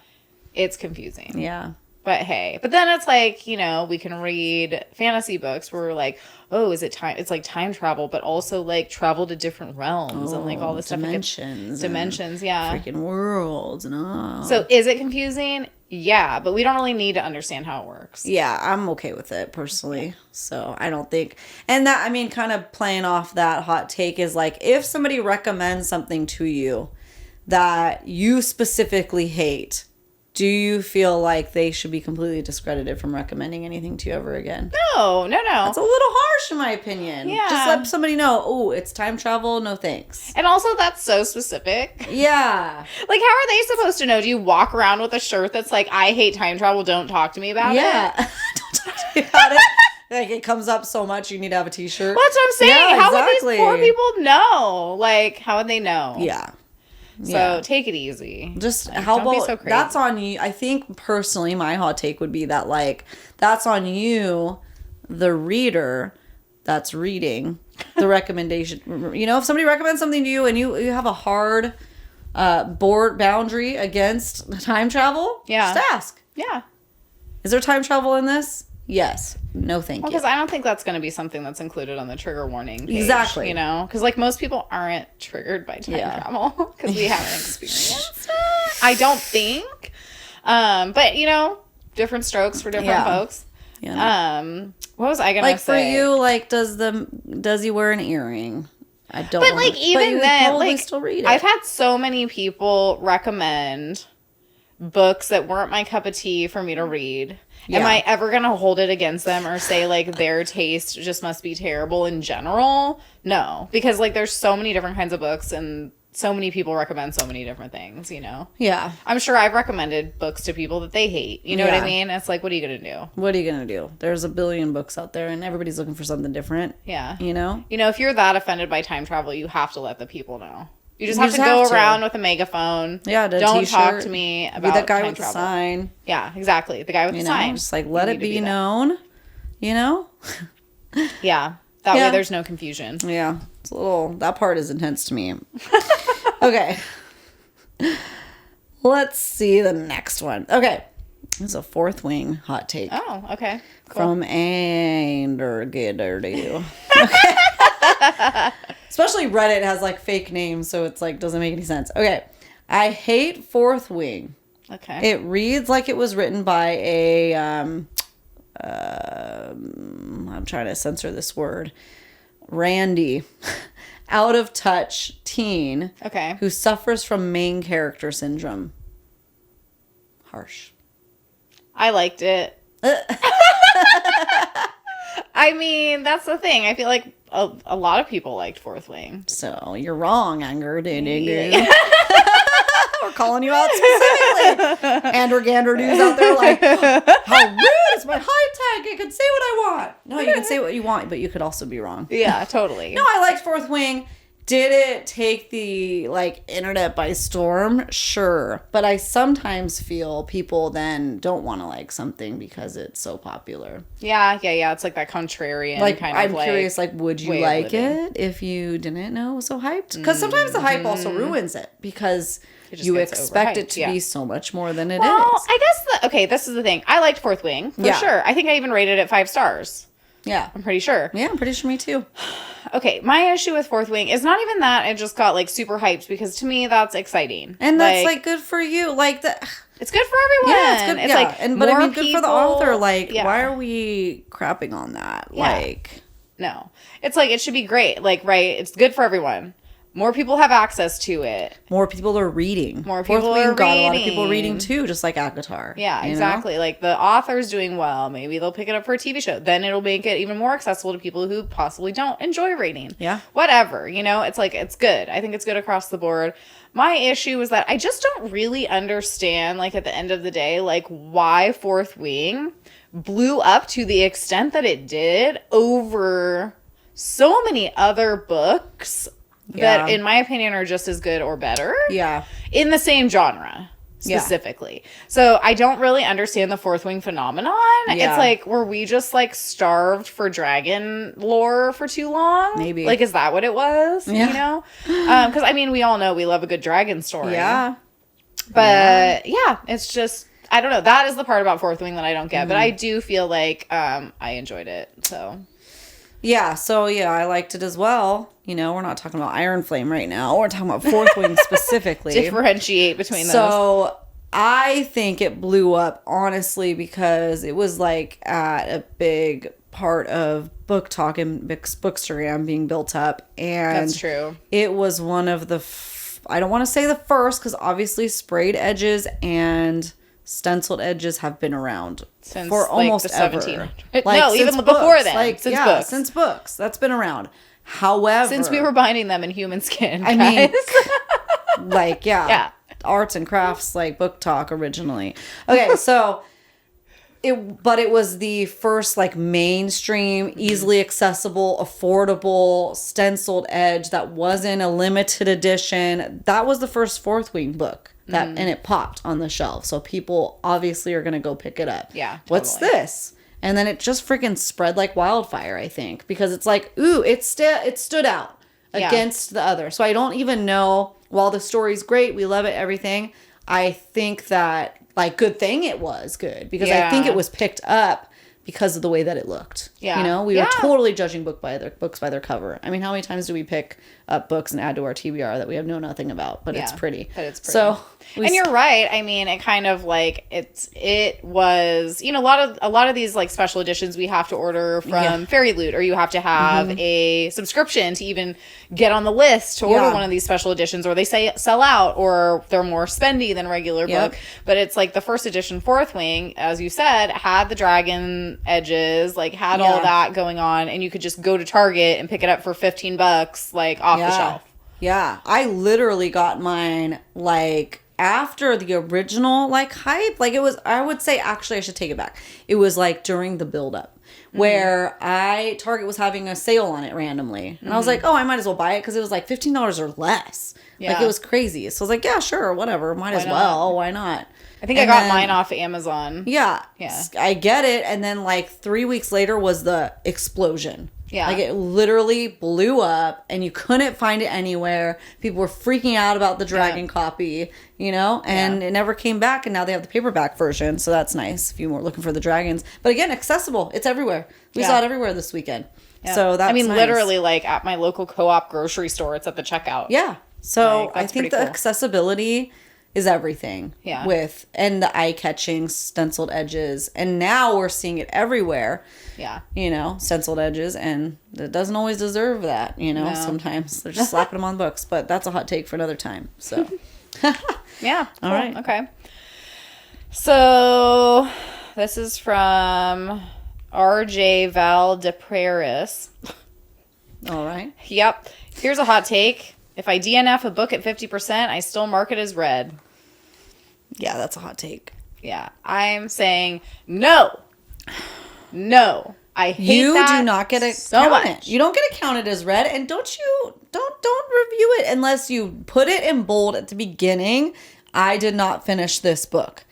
It's confusing. Yeah. But hey, but then it's like, you know, we can read fantasy books where we're like, oh, is it time? It's like time travel, but also like travel to different realms and like all this dimensions, stuff. Dimensions, yeah. Freaking worlds and all. So is it confusing? Yeah, but we don't really need to understand how it works. Yeah, I'm okay with it personally. Yeah. So I don't think, and that, I mean, kind of playing off that hot take is like, if somebody recommends something to you that you specifically hate, do you feel like they should be completely discredited from recommending anything to you ever again? No. That's a little harsh in my opinion. Yeah. Just let somebody know, oh, it's time travel, no thanks. And also, that's so specific. Yeah. Like, how are they supposed to know? Do you walk around with a shirt that's like, I hate time travel, don't talk to me about it? Yeah. Don't talk to me about it. Like, it comes up so much, you need to have a t-shirt. Well, that's what I'm saying. Yeah, how would these poor people know? Like, how would they know? Yeah. So take it easy. Just like, how don't about be so crazy. That's on you. I think personally, my hot take would be that like that's on you, the reader, that's reading the recommendation. You know, if somebody recommends something to you and you have a hard board boundary against time travel, just ask. Yeah. Is there time travel in this? Yes. No, thank you. Because I don't think that's going to be something that's included on the trigger warning page, exactly. You know? Because, like, most people aren't triggered by time travel because we haven't experienced it. I don't think. But, you know, different strokes for different folks. Yeah. What was I going to say? Like, for you, like, does he wear an earring? I don't. But, like, even then, like, still read it. I've had so many people recommend books that weren't my cup of tea for me to read. Yeah. Am I ever going to hold it against them or say, like, their taste just must be terrible in general? No. Because, like, there's so many different kinds of books and so many people recommend so many different things, you know? Yeah. I'm sure I've recommended books to people that they hate. You know what I mean? It's like, what are you going to do? What are you going to do? There's a billion books out there and everybody's looking for something different. Yeah. You know? You know, if you're that offended by time travel, you have to let the people know. You just have to go around with a megaphone. Yeah, don't talk to me about be that guy with travel. the sign. Yeah, exactly. The guy with the sign. Just like let it be known. You know? Yeah. That way there's no confusion. Yeah. It's a little, that part is intense to me. Okay. Let's see the next one. Okay. This is a fourth wing hot take. Oh, okay. Cool. From Andergidderdo. Okay. Especially Reddit has like fake names, so it's like doesn't make any sense. Okay. I hate fourth wing. Okay. It reads like it was written by a I'm trying to censor this word. Randy. Out of touch teen. Okay. Who suffers from main character syndrome. Harsh. I liked it. I mean, that's the thing. I feel like a lot of people liked Fourth Wing. So you're wrong, Anger. Yeah. We're calling you out specifically. Andrew Gander dudes out there like, how rude is my high tech? I can say what I want. No, you can say what you want, but you could also be wrong. Yeah, totally. No, I liked Fourth Wing. Did it take the like internet by storm? Sure. But I sometimes feel people then don't want to like something because it's so popular. Yeah. It's like that contrarian like, kind of I'm curious, like, would you like it if you didn't know it was so hyped? Because sometimes the hype also ruins it because you expect it to be so much more than it is. Well, I guess this is the thing. I liked Fourth Wing for sure. I think I even rated it 5 stars. Yeah. I'm pretty sure. Yeah, I'm pretty sure me too. Okay, my issue with Fourth Wing is not even that it just got like super hyped because to me that's exciting. And that's like good for you. Like it's good for everyone. Yeah, it's good. It's like but I mean good for the author. Like why are we crapping on that? Yeah. Like no. It's like it should be great. Like right, it's good for everyone. More people have access to it. More people are reading. More people are reading. Got a lot of people reading too, just like Akatar. Yeah, exactly. Like the author's doing well. Maybe they'll pick it up for a TV show. Then it'll make it even more accessible to people who possibly don't enjoy reading. Yeah. Whatever. It's like, it's good. I think it's good across the board. My issue is that I just don't really understand, like at the end of the day, like why Fourth Wing blew up to the extent that it did over so many other books that, in my opinion, are just as good or better. Yeah. In the same genre, specifically. Yeah. So I don't really understand the Fourth Wing phenomenon. Yeah. It's like, were we just like starved for dragon lore for too long? Maybe. Like, is that what it was? Yeah. Because, I mean, we all know we love a good dragon story. Yeah. But, it's just, I don't know. That is the part about Fourth Wing that I don't get. But I do feel like I enjoyed it, so... Yeah, so I liked it as well. We're not talking about Iron Flame right now. We're talking about Fourth Wing specifically. Differentiate between those. So I think it blew up, honestly, because it was like at a big part of book talk and Bookstagram being built up. And that's true. It was one of the, I don't want to say the first, because obviously sprayed edges and stenciled edges have been around since for almost the ever. No, even before then. Since books. Since books. That's been around. However, since we were binding them in human skin, I mean, arts and crafts, like book talk originally. Okay, so it was the first like mainstream, easily accessible, affordable stenciled edge that wasn't a limited edition. That was the first Fourth Wing book. And it popped on the shelf. So people obviously are going to go pick it up. Yeah. Totally. What's this? And then it just freaking spread like wildfire, I think. Because it's like, ooh, it stood out against the other. So I don't even know, while the story's great, we love it, everything. I think that, like, good thing it was good. Because I think it was picked up because of the way that it looked. Yeah. You know, we were totally judging books by their cover. I mean, how many times do we pick up books and add to our TBR that we have nothing about, but it's pretty. But it's pretty. So, and you're right. I mean, it kind of like it was, you know, a lot of these like special editions we have to order from Fairy Loot, or you have to have a subscription to even get on the list to order one of these special editions, or they say sell out, or they're more spendy than regular book. But it's like the first edition Fourth Wing, as you said, had the dragon edges, like had all that going on, and you could just go to Target and pick it up for $15 like off the shelf. Yeah, I literally got mine like after the original like hype. Like it was, I would say, actually I should take it back. It was like during the build up where Target was having a sale on it randomly. And I was like, oh, I might as well buy it because it was like $15 or less. Yeah. Like it was crazy. So I was like, yeah, sure, whatever. Might as well. Why not? I think I got mine off Amazon. Yeah. I get it. And then like 3 weeks later was the explosion. Yeah. Like it literally blew up and you couldn't find it anywhere. People were freaking out about the dragon copy, you know, and it never came back. And now they have the paperback version. So that's nice if you were looking for the dragons. But again, accessible. It's everywhere. We saw it everywhere this weekend. Yeah. So that's nice. Literally like at my local co-op grocery store, it's at the checkout. Yeah. So like, I think the accessibility is everything. Yeah. And the eye-catching stenciled edges. And now we're seeing it everywhere. Yeah. You know, stenciled edges. And it doesn't always deserve that, you know. No. Sometimes they're just slapping them on books. But that's a hot take for another time. So. Yeah. Cool. All right. Okay. So this is from RJ Val DePreris. All right. Yep. Here's a hot take. If I DNF a book at 50%, I still mark it as read. Yeah, that's a hot take. Yeah. I'm saying no. No. I hate that. You do not get it so much. You don't get it counted as read, and don't review it unless you put it in bold at the beginning. I did not finish this book.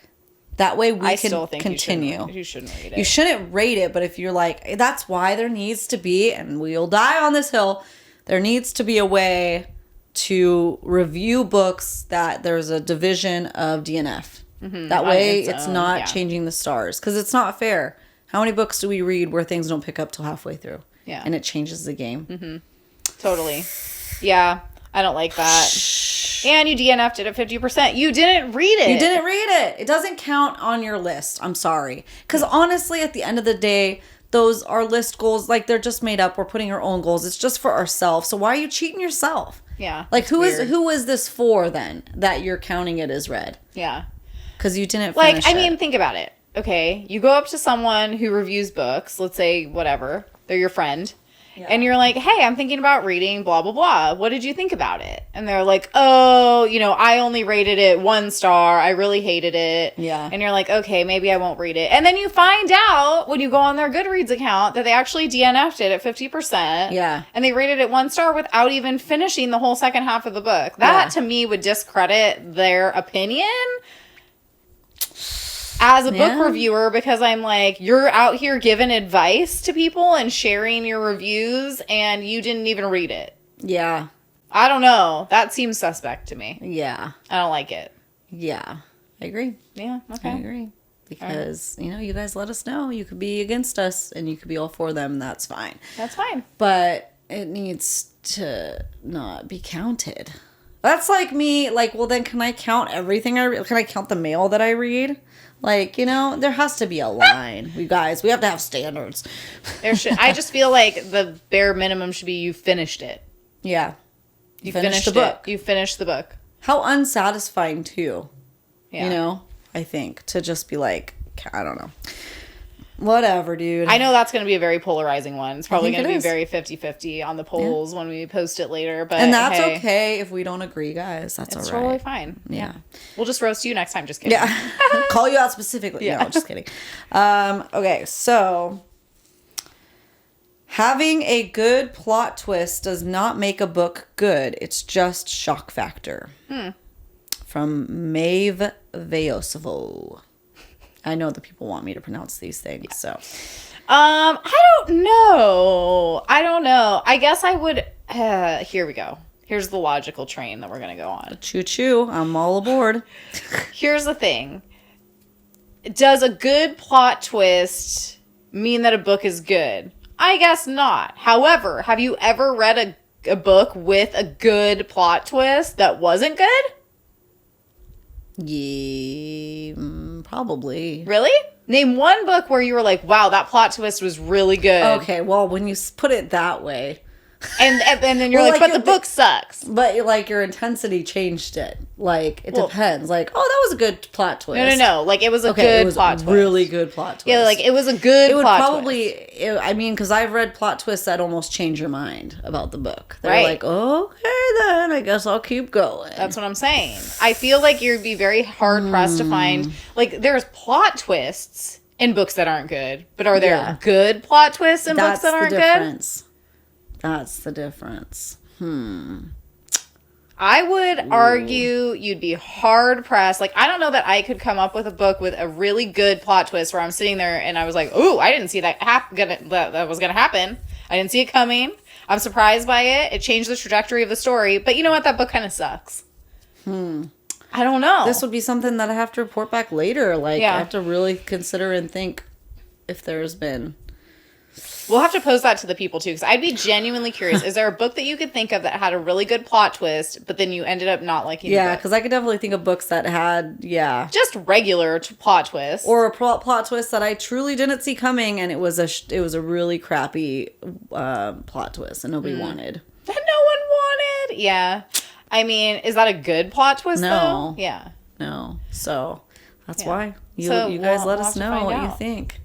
That way we can continue. You shouldn't rate it. You shouldn't rate it, but if you're like, that's why there needs to be, and we'll die on this hill, there needs to be a way to review books that there's a division of DNF. Mm-hmm. That way it's not changing the stars. Because it's not fair. How many books do we read where things don't pick up till halfway through? Yeah. And it changes the game. Mm-hmm. Totally. Yeah. I don't like that. And you DNF'd it at 50%. You didn't read it. You didn't read it. It doesn't count on your list. I'm sorry. Because honestly, at the end of the day, those are list goals. Like, they're just made up. We're putting our own goals. It's just for ourselves. So why are you cheating yourself? Yeah. Like, who is this for then that you're counting it as read? Yeah. Because you didn't finish I mean, think about it. Okay. You go up to someone who reviews books. Let's say, whatever. They're your friend. Yeah. And you're like, hey, I'm thinking about reading blah, blah, blah. What did you think about it? And they're like, oh, I only rated it 1 star. I really hated it. Yeah. And you're like, okay, maybe I won't read it. And then you find out when you go on their Goodreads account that they actually DNF'd it at 50%. Yeah. And they rated it 1 star without even finishing the whole second half of the book. That, to me, would discredit their opinion as a book reviewer, because I'm like, you're out here giving advice to people and sharing your reviews and you didn't even read it. Yeah. I don't know. That seems suspect to me. Yeah. I don't like it. Yeah. I agree. Yeah. Okay. I agree. Because, you guys let us know. You could be against us and you could be all for them. That's fine. That's fine. But it needs to not be counted. That's like me. Like, well, then can I count everything I read? Can I count the mail that I read? Like, there has to be a line. We guys, we have to have standards. I just feel like the bare minimum should be you finished it. Yeah. You finished the book. You finished the book. How unsatisfying, too. Yeah. I think. To just be like, I don't know. Whatever, dude. I know that's going to be a very polarizing one. It's probably going to be very 50-50 on the polls when we post it later. But and that's okay if we don't agree, guys. That's all right. It's totally fine. Yeah. We'll just roast you next time. Just kidding. Yeah. Call you out specifically. Yeah. No, just kidding. Okay, so having a good plot twist does not make a book good. It's just shock factor. From Maeve Veyosovo. I know that people want me to pronounce these things, so. I don't know. I guess I would. Here we go. Here's the logical train that we're going to go on. Choo choo. I'm all aboard. Here's the thing. Does a good plot twist mean that a book is good? I guess not. However, have you ever read a book with a good plot twist that wasn't good? Yeah, probably. Really? Name one book where you were like, wow, that plot twist was really good. Okay, well, when you put it that way. And then you're like, but the book sucks. But, like, your intensity changed it. Like, it depends. Like, oh, that was a good plot twist. No. Like, it was a good plot twist. Really good plot twist. Yeah, like, it was a good plot twist. I mean, because I've read plot twists that almost change your mind about the book. They're right. like, okay, then, I guess I'll keep going. That's what I'm saying. I feel like you'd be very hard-pressed to find... Like, there's plot twists in books that aren't good. But are there good plot twists in books that aren't good? That's the difference. I would argue you'd be hard pressed. Like, I don't know that I could come up with a book with a really good plot twist where I'm sitting there and I was like, "Ooh, I didn't see that that was gonna happen. I didn't see it coming. I'm surprised by it. It changed the trajectory of the story." But you know what? That book kind of sucks. I don't know. This would be something that I have to report back later. Like, I have to really consider and think if there's been. We'll have to pose that to the people, too, because I'd be genuinely curious. Is there a book that you could think of that had a really good plot twist, but then you ended up not liking the book? Yeah, because I could definitely think of books that had, just regular plot twists. Or a plot twist that I truly didn't see coming, and it was a really crappy plot twist, and nobody wanted. That no one wanted? Yeah. I mean, is that a good plot twist, though? Yeah. No. So, that's why. You guys let us know what you think.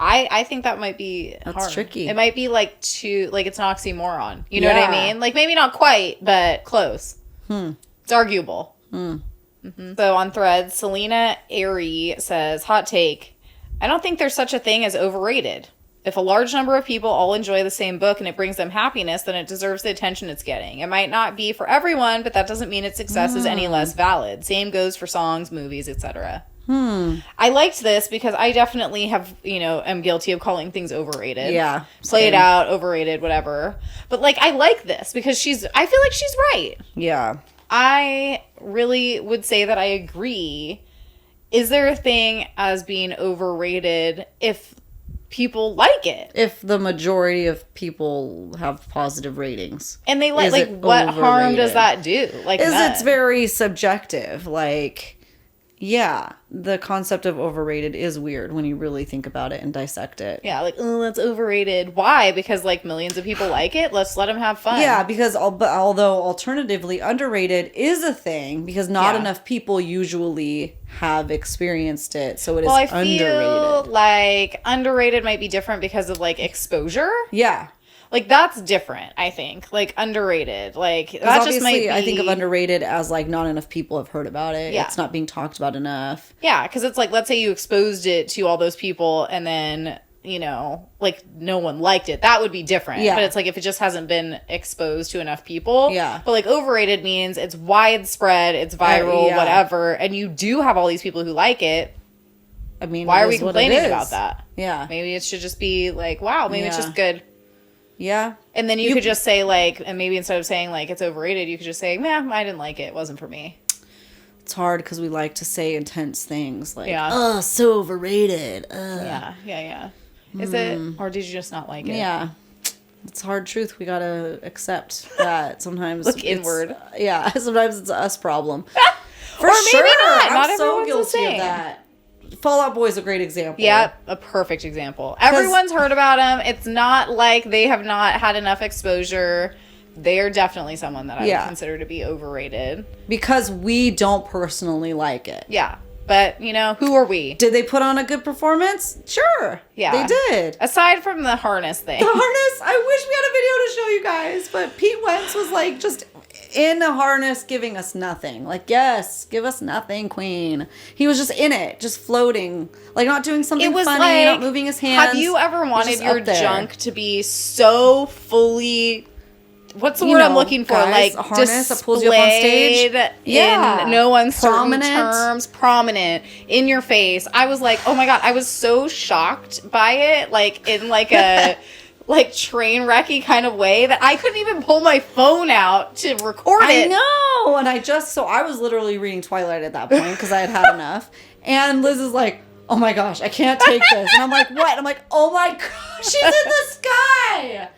I think that might be hard. That's tricky. It might be like it's an oxymoron. You know what I mean? Like, maybe not quite, but close. It's arguable. Mm-hmm. So on Threads, Selena Airy says, hot take, I don't think there's such a thing as overrated. If a large number of people all enjoy the same book and it brings them happiness, then it deserves the attention it's getting. It might not be for everyone, but that doesn't mean its success is any less valid. Same goes for songs, movies, etc. I liked this because I definitely have, am guilty of calling things overrated. Yeah. Play it out, overrated, whatever. But, like, I like this because I feel like she's right. Yeah. I really would say that I agree. Is there a thing as being overrated if people like it? If the majority of people have positive ratings. And they what harm does that do? Like, it's very subjective. Like, yeah, the concept of overrated is weird when you really think about it and dissect it. Yeah, like, oh, that's overrated. Why? Because, like, millions of people like it? Let's let them have fun. Yeah, because although alternatively underrated is a thing, because not enough people usually have experienced it, so it is underrated. Well, I feel like underrated might be different because of, like, exposure. Yeah. Like, that's different, I think. Like, underrated. Like, that just might be... I think of underrated as, like, not enough people have heard about it. Yeah. It's not being talked about enough. Yeah, because it's like, let's say you exposed it to all those people and then, like, no one liked it. That would be different. Yeah. But it's like, if it just hasn't been exposed to enough people. Yeah. But, like, overrated means it's widespread, it's viral, whatever, and you do have all these people who like it. I mean, why are we complaining about that? Yeah. Maybe it should just be, like, wow, maybe it's just good. Yeah. And then you could just say, like, and maybe instead of saying, like, it's overrated, you could just say, I didn't like it. It wasn't for me. It's hard because we like to say intense things like, oh, so overrated. Yeah. Is it, or did you just not like it? Yeah. It's a hard truth. We got to accept that sometimes. Look inward. Sometimes it's a us problem. For sure. Maybe not. I'm so guilty of that. Fall Out Boy is a great example. Yeah, a perfect example. Everyone's heard about him. It's not like they have not had enough exposure. They are definitely someone that I would consider to be overrated. Because we don't personally like it. Yeah. But, who are we? Did they put on a good performance? Sure. Yeah. They did. Aside from the harness thing. The harness? I wish we had a video to show you guys. But Pete Wentz was, like, just in a harness giving us nothing. Like, yes, give us nothing, queen. He was just in it, just floating. Like, not doing something funny, not moving his hands. Have you ever wanted your junk to be so fully... What's the word I'm looking for? Guys, like, a harness that pulls you up on stage. In no uncertain terms. Prominent. In your face. I was like, oh my God. I was so shocked by it. Like, in like a... like, train wrecky kind of way that I couldn't even pull my phone out to record it. I know. And I was literally reading Twilight at that point because I had had enough. And Liz is like, oh my gosh, I can't take this. And I'm like, what? I'm like, oh my gosh, she's in the sky.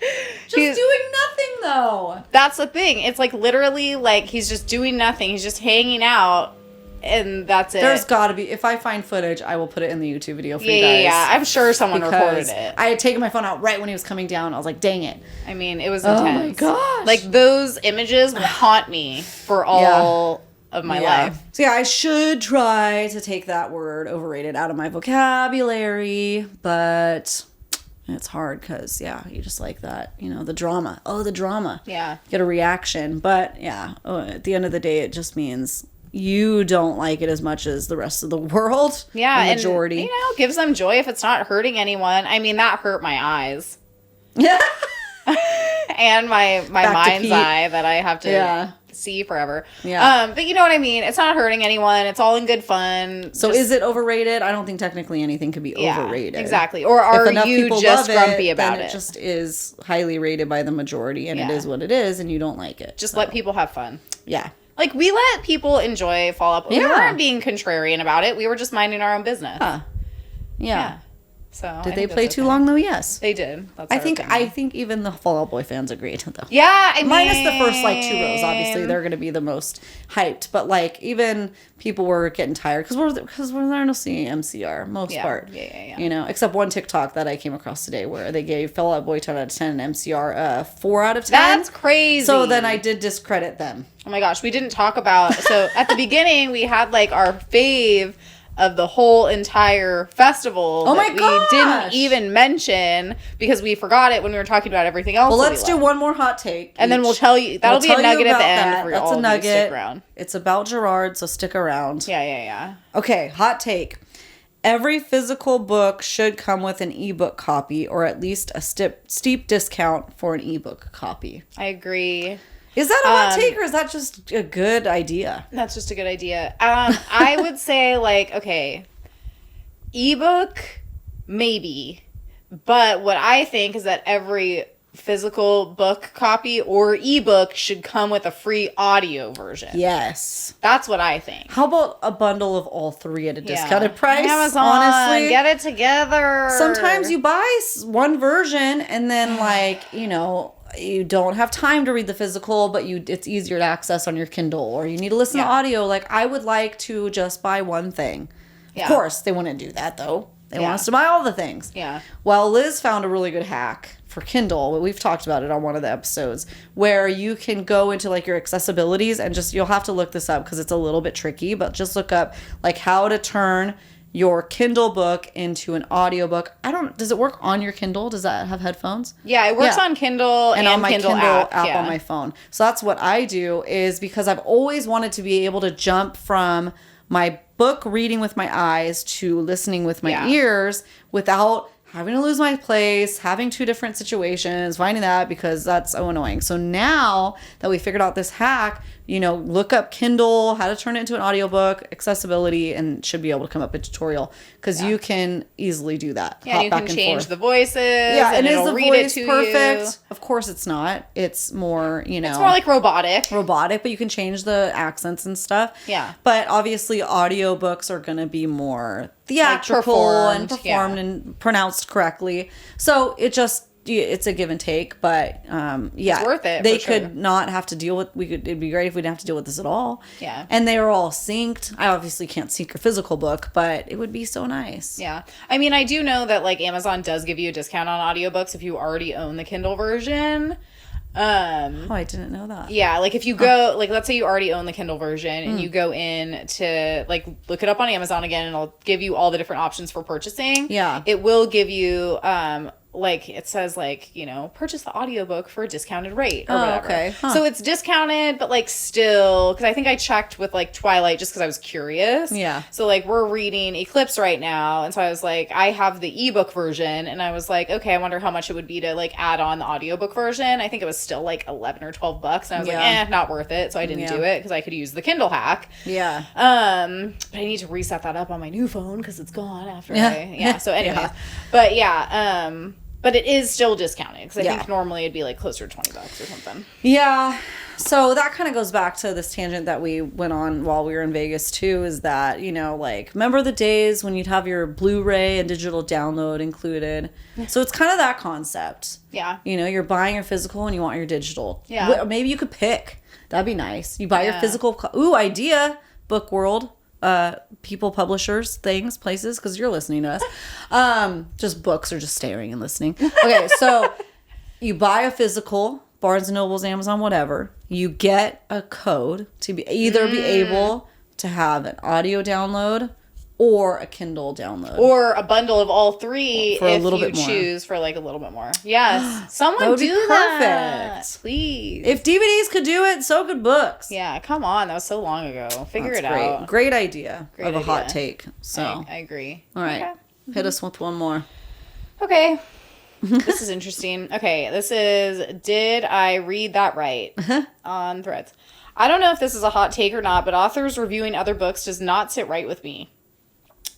Just doing nothing though. That's the thing. It's like literally like he's just doing nothing. He's just hanging out. And that's it. There's got to be. If I find footage, I will put it in the YouTube video for you guys. Yeah. I'm sure someone recorded it. I had taken my phone out right when he was coming down. I was like, dang it. I mean, it was intense. Oh my gosh. Like, those images will haunt me for all of my life. So, I should try to take that word overrated out of my vocabulary, but it's hard because, you just like that, the drama. Oh, the drama. Yeah. Get a reaction. But, at the end of the day, it just means you don't like it as much as the rest of the world. Yeah. The majority. And, gives them joy if it's not hurting anyone. I mean, that hurt my eyes. Yeah. And my mind's eye that I have to see forever. Yeah. But you know what I mean? It's not hurting anyone. It's all in good fun. So is it overrated? I don't think technically anything could be overrated. Exactly. Or are you just grumpy about it? It just is highly rated by the majority, and it is what it is, and you don't like it. Just let people have fun. Yeah. Like, we let people enjoy Fall Out Boy. We weren't being contrarian about it. We were just minding our own business. Yeah. So did they play too long though? Yes, they did. I think even the Fall Out Boy fans agreed though. Yeah, minus the first 2 rows. Obviously, they're going to be the most hyped. But even people were getting tired because we're there to see MCR most part. Yeah. Except one TikTok that I came across today where they gave Fall Out Boy 10 out of 10 and MCR 4 out of 10. That's crazy. So then I did discredit them. Oh my gosh, we didn't talk about. So at the beginning we had our fave of the whole entire festival that we didn't even mention because we forgot it when we were talking about everything else. Well, let's do one more hot take. And then we'll tell you. That'll be a nugget at the end for all of you to stick around. It's about Gerard, so stick around. Yeah. Okay, hot take. Every physical book should come with an ebook copy or at least a steep discount for an ebook copy. I agree. Is that a hot take or is that just a good idea? That's just a good idea. I would say okay, ebook maybe, but what I think is that every physical book copy or ebook should come with a free audio version. Yes. That's what I think. How about a bundle of all 3 at a discounted price? Amazon, honestly, get it together. Sometimes you buy one version and then you don't have time to read the physical, but it's easier to access on your Kindle, or you need to listen to audio. I would like to just buy one thing. Yeah. Of course, they wouldn't do that, though. They want us to buy all the things. Yeah. Well, Liz found a really good hack for Kindle. We've talked about it on one of the episodes, where you can go into your accessibilities and you'll have to look this up because it's a little bit tricky, but just look up how to turn your Kindle book into an audiobook. Does it work on your Kindle? Does that have headphones? Yeah, it works on Kindle and on my Kindle app on my phone. So that's what I do, is because I've always wanted to be able to jump from my book reading with my eyes to listening with my ears without having to lose my place, having 2 different situations, finding that, because that's so annoying. So now that we figured out this hack, look up Kindle, how to turn it into an audiobook, accessibility, and should be able to come up a tutorial because you can easily do that. Yeah, you can change the voices. Yeah, and is the voice perfect? You. Of course it's not. It's more, It's more like robotic. But you can change the accents and stuff. Yeah. But obviously audiobooks are going to be more theatrical and performed and pronounced correctly. So it's a give and take, but it's worth it. They could not have to deal with. It'd be great if we didn't have to deal with this at all. Yeah, and they are all synced. I obviously can't sync your physical book, but it would be so nice. Yeah, I mean, I do know that Amazon does give you a discount on audiobooks if you already own the Kindle version. I didn't know that. Yeah, if you go, let's say you already own the Kindle version and you go in to look it up on Amazon again, and it'll give you all the different options for purchasing. Yeah, it will give you it says purchase the audiobook for a discounted rate or whatever. Okay. Huh. So it's discounted, but still, because I think I checked with Twilight just because I was curious. Yeah. So we're reading Eclipse right now, and so I was I have the ebook version, and I was okay, I wonder how much it would be to add on the audiobook version. I think it was still $11 or $12, and I was not worth it, so I didn't do it because I could use the Kindle hack. Yeah. But I need to reset that up on my new phone because it's gone after So anyways, but it is still discounted because I think normally it'd be closer to $20 or something. Yeah. So that kind of goes back to this tangent that we went on while we were in Vegas too, is that, you know, like, remember the days when you'd have your Blu-ray and digital download included? So it's kind of that concept. Yeah. You know, you're buying your physical and you want your digital. Yeah. Maybe you could pick. That'd be nice. You buy your physical. Ooh, idea. Book World. People, publishers, things, places, because you're listening to us. Just books or just staring and listening. Okay, so you buy a physical, Barnes and Nobles, Amazon, whatever. You get a code to be able to have an audio download or a Kindle download. Or a bundle of all three for if a little you bit more. choose for like a little bit more. Yes. Someone That would do be that. perfect. Please. If DVDs could do it, so could books. Yeah, come on. That was so long ago. Figure That's it great. out. Great idea Great of a hot idea. take. So I agree. all right. Okay. Hit us with one more. Okay. This is interesting. Okay, this is, did I read that right? On Threads. I don't know if this is a hot take or not, but authors reviewing other books does not sit right with me.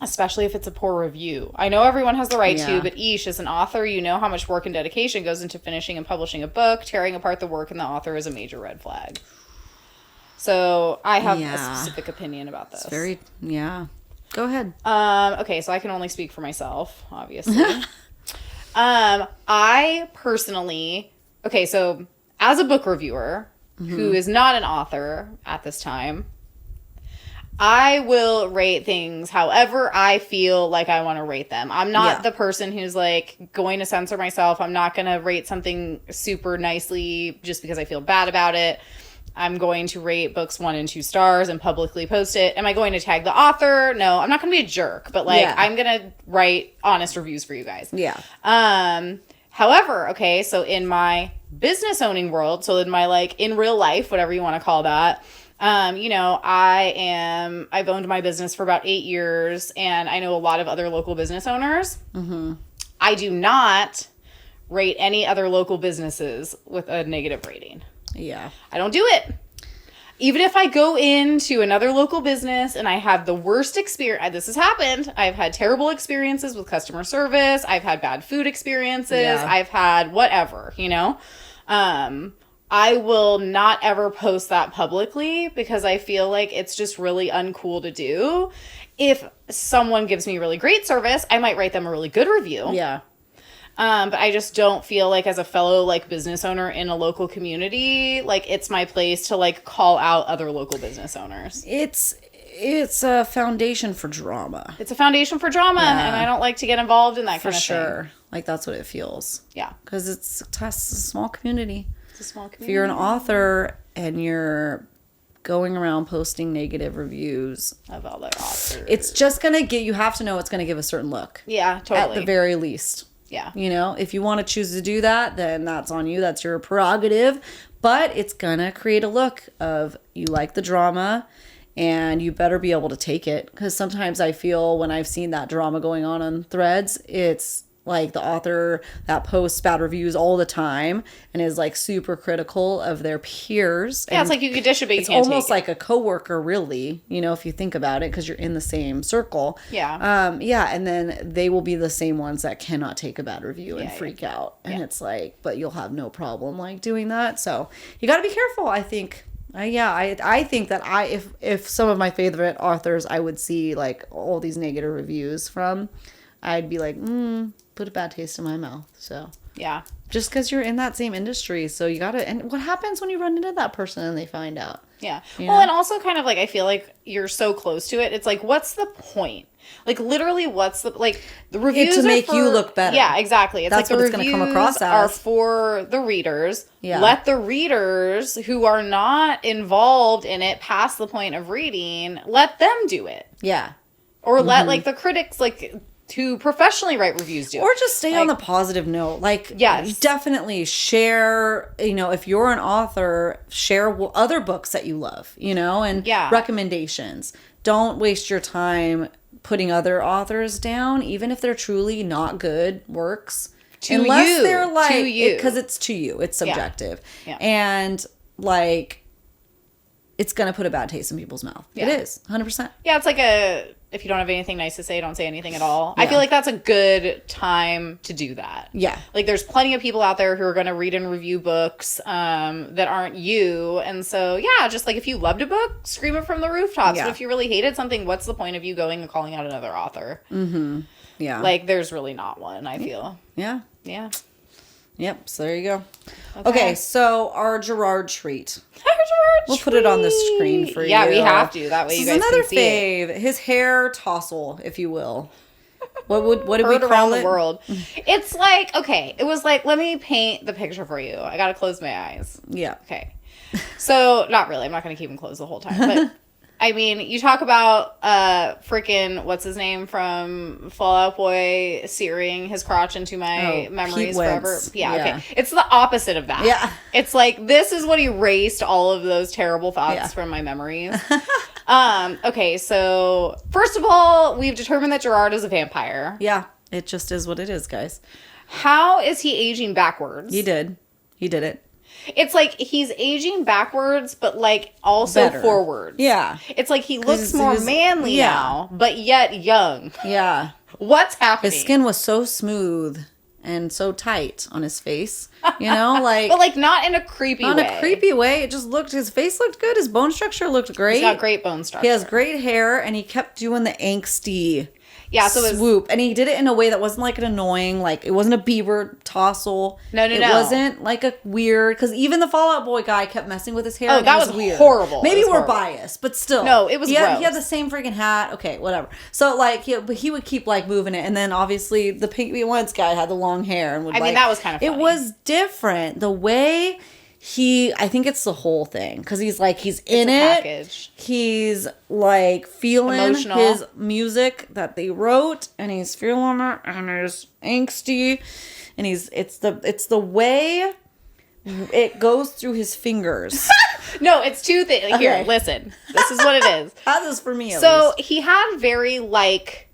Especially if it's a poor review. I know everyone has the right to, but as an author, you know how much work and dedication goes into finishing and publishing a book. Tearing apart the work and the author is a major red flag. So I have a specific opinion about this. It's Go ahead. Okay, so I can only speak for myself, obviously. I personally, so as a book reviewer who is not an author at this time, I will rate things however I feel like I want to rate them. I'm not the person who's like going to censor myself. I'm not going to rate something super nicely just because I feel bad about it. I'm going to rate books 1 and 2 stars and publicly post it. Am I going to tag the author? No, I'm not going to be a jerk, but I'm going to write honest reviews for you guys. Yeah. However, so in my business owning world, so in my like in real life, whatever you want to call that, I've owned my business for about 8 years, and I know a lot of other local business owners. Mm-hmm. I do not rate any other local businesses with a negative rating. Yeah. I don't do it. Even if I go into another local business and I have the worst experience, this has happened. I've had terrible experiences with customer service. I've had bad food experiences. Yeah. I've had whatever, I will not ever post that publicly because I feel like it's just really uncool to do. If someone gives me really great service, I might write them a really good review. Yeah. But I just don't feel like as a fellow like business owner in a local community, like it's my place to like call out other local business owners. It's a foundation for drama. It's a foundation for drama, and I don't like to get involved in that kind of thing. For sure. Like that's what it feels. Yeah. Because it's a small community. It's a small community. If you're an author and you're going around posting negative reviews of other authors, it's just going to you have to know it's going to give a certain look. Yeah, totally. At the very least. Yeah. If you want to choose to do that, then that's on you. That's your prerogative. But it's going to create a look of you like the drama and you better be able to take it. Because sometimes I feel when I've seen that drama going on Threads, it's like the author that posts bad reviews all the time and is like super critical of their peers. Yeah, it's like you could dish it, but you can't take it. It's almost like a coworker, really, if you think about it, because you're in the same circle. Yeah. And then they will be the same ones that cannot take a bad review and freak out. And it's like, but you'll have no problem like doing that. So you got to be careful, I think. I think that if some of my favorite authors I would see like all these negative reviews from, I'd be like, put a bad taste in my mouth. So yeah, just because you're in that same industry, so you gotta. And what happens when you run into that person and they find out? Yeah. Well, and also kind of like I feel like you're so close to it. It's like, what's the point? Like literally, what's the the reviews to make you look better? Yeah, exactly. It's that's like what it's going to come across as. Are for the readers. Yeah. Let the readers who are not involved in it past the point of reading, let them do it. Yeah. Or let like the critics to professionally write reviews do. Or just stay on the positive note. Yes. Definitely share, if you're an author, share other books that you love, and recommendations. Don't waste your time putting other authors down, even if they're truly not good works. Unless they're to you. Because it's to you. It's subjective. Yeah. And it's going to put a bad taste in people's mouth. Yeah. It is. 100%. Yeah, it's like if you don't have anything nice to say, don't say anything at all. Yeah. I feel like that's a good time to do that. Yeah. Like, there's plenty of people out there who are going to read and review books that aren't you. And so, yeah, just like if you loved a book, scream it from the rooftops. Yeah. But if you really hated something, what's the point of you going and calling out another author? Mm-hmm. Yeah. Like, there's really not one, I feel. Yeah. Yeah. Yep. So there you go. Okay, so our Gerard treat. We'll put it on the screen for you. Yeah, we have to. That way you guys another can see fave. it. His hair tossle, if you will. What did we call around it? the world. It's like, okay, it was like, let me paint the picture for you. I gotta close my eyes. Yeah. Okay. So, not really. I'm not gonna keep them closed the whole time. But, I mean, you talk about freaking, what's his name from Fall Out Boy searing his crotch into my memories forever. Yeah, okay. It's the opposite of that. Yeah. It's like, this is what erased all of those terrible thoughts from my memories. Okay, so first of all, we've determined that Gerard is a vampire. Yeah, it just is what it is, guys. How is he aging backwards? He did it. It's like he's aging backwards, but like also forwards. Yeah. It's like he looks more manly now, but yet young. Yeah. What's happening? His skin was so smooth and so tight on his face, you know, like. But like not in a creepy way. Not in a creepy way. It just looked, his face looked good. His bone structure looked great. He's got great bone structure. He has great hair, and he kept doing the angsty swoop. And he did it in a way that wasn't like an annoying, like it wasn't a Bieber tossle. No. It wasn't like a weird, because even the Fall Out Boy guy kept messing with his hair. Oh, that was weird. horrible. Maybe we're biased, but still. No, it was gross. He had the same freaking hat. Okay, whatever. So like, he would keep like moving it, and then obviously the Pink Me Once guy had the long hair and would. I mean, that was kind of funny. It was different. The way. I think it's the whole thing, because he's in it. Package. He's like feeling emotional. His music that they wrote, and he's feeling it, and he's angsty, and it's the way it goes through his fingers. No, it's two things. Here, listen. This is what it is. That is for me. So he had very like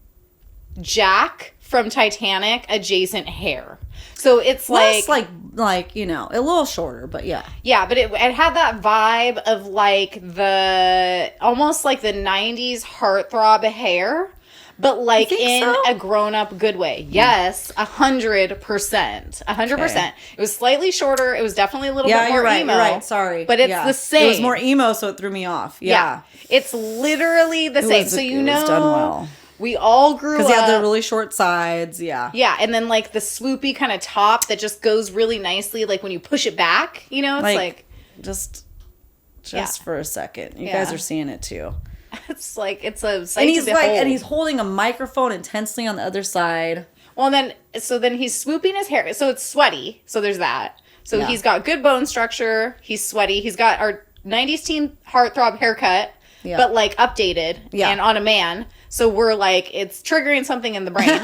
Jack from Titanic adjacent hair. So it's less like you know, a little shorter, but yeah. Yeah, but it had that vibe of like the almost like the 90s heartthrob hair, but like in a grown-up good way. Yes, 100%. 100%. It was slightly shorter. It was definitely a little bit more emo. You're right. Sorry. But it's the same. It was more emo, so it threw me off. Yeah. It's literally the same. So you know, it was done well. We all grew up. Because he had the really short sides, yeah. Yeah, and then like the swoopy kind of top that just goes really nicely, like when you push it back, you know, it's like just for a second. You guys are seeing it too. It's like it's a sight and he's to behold. and he's holding a microphone intensely on the other side. Well, then he's swooping his hair, so it's sweaty. So there's that. So he's got good bone structure. He's sweaty. He's got our 90s teen heartthrob haircut, but like updated and on a man. So we're like, it's triggering something in the brain.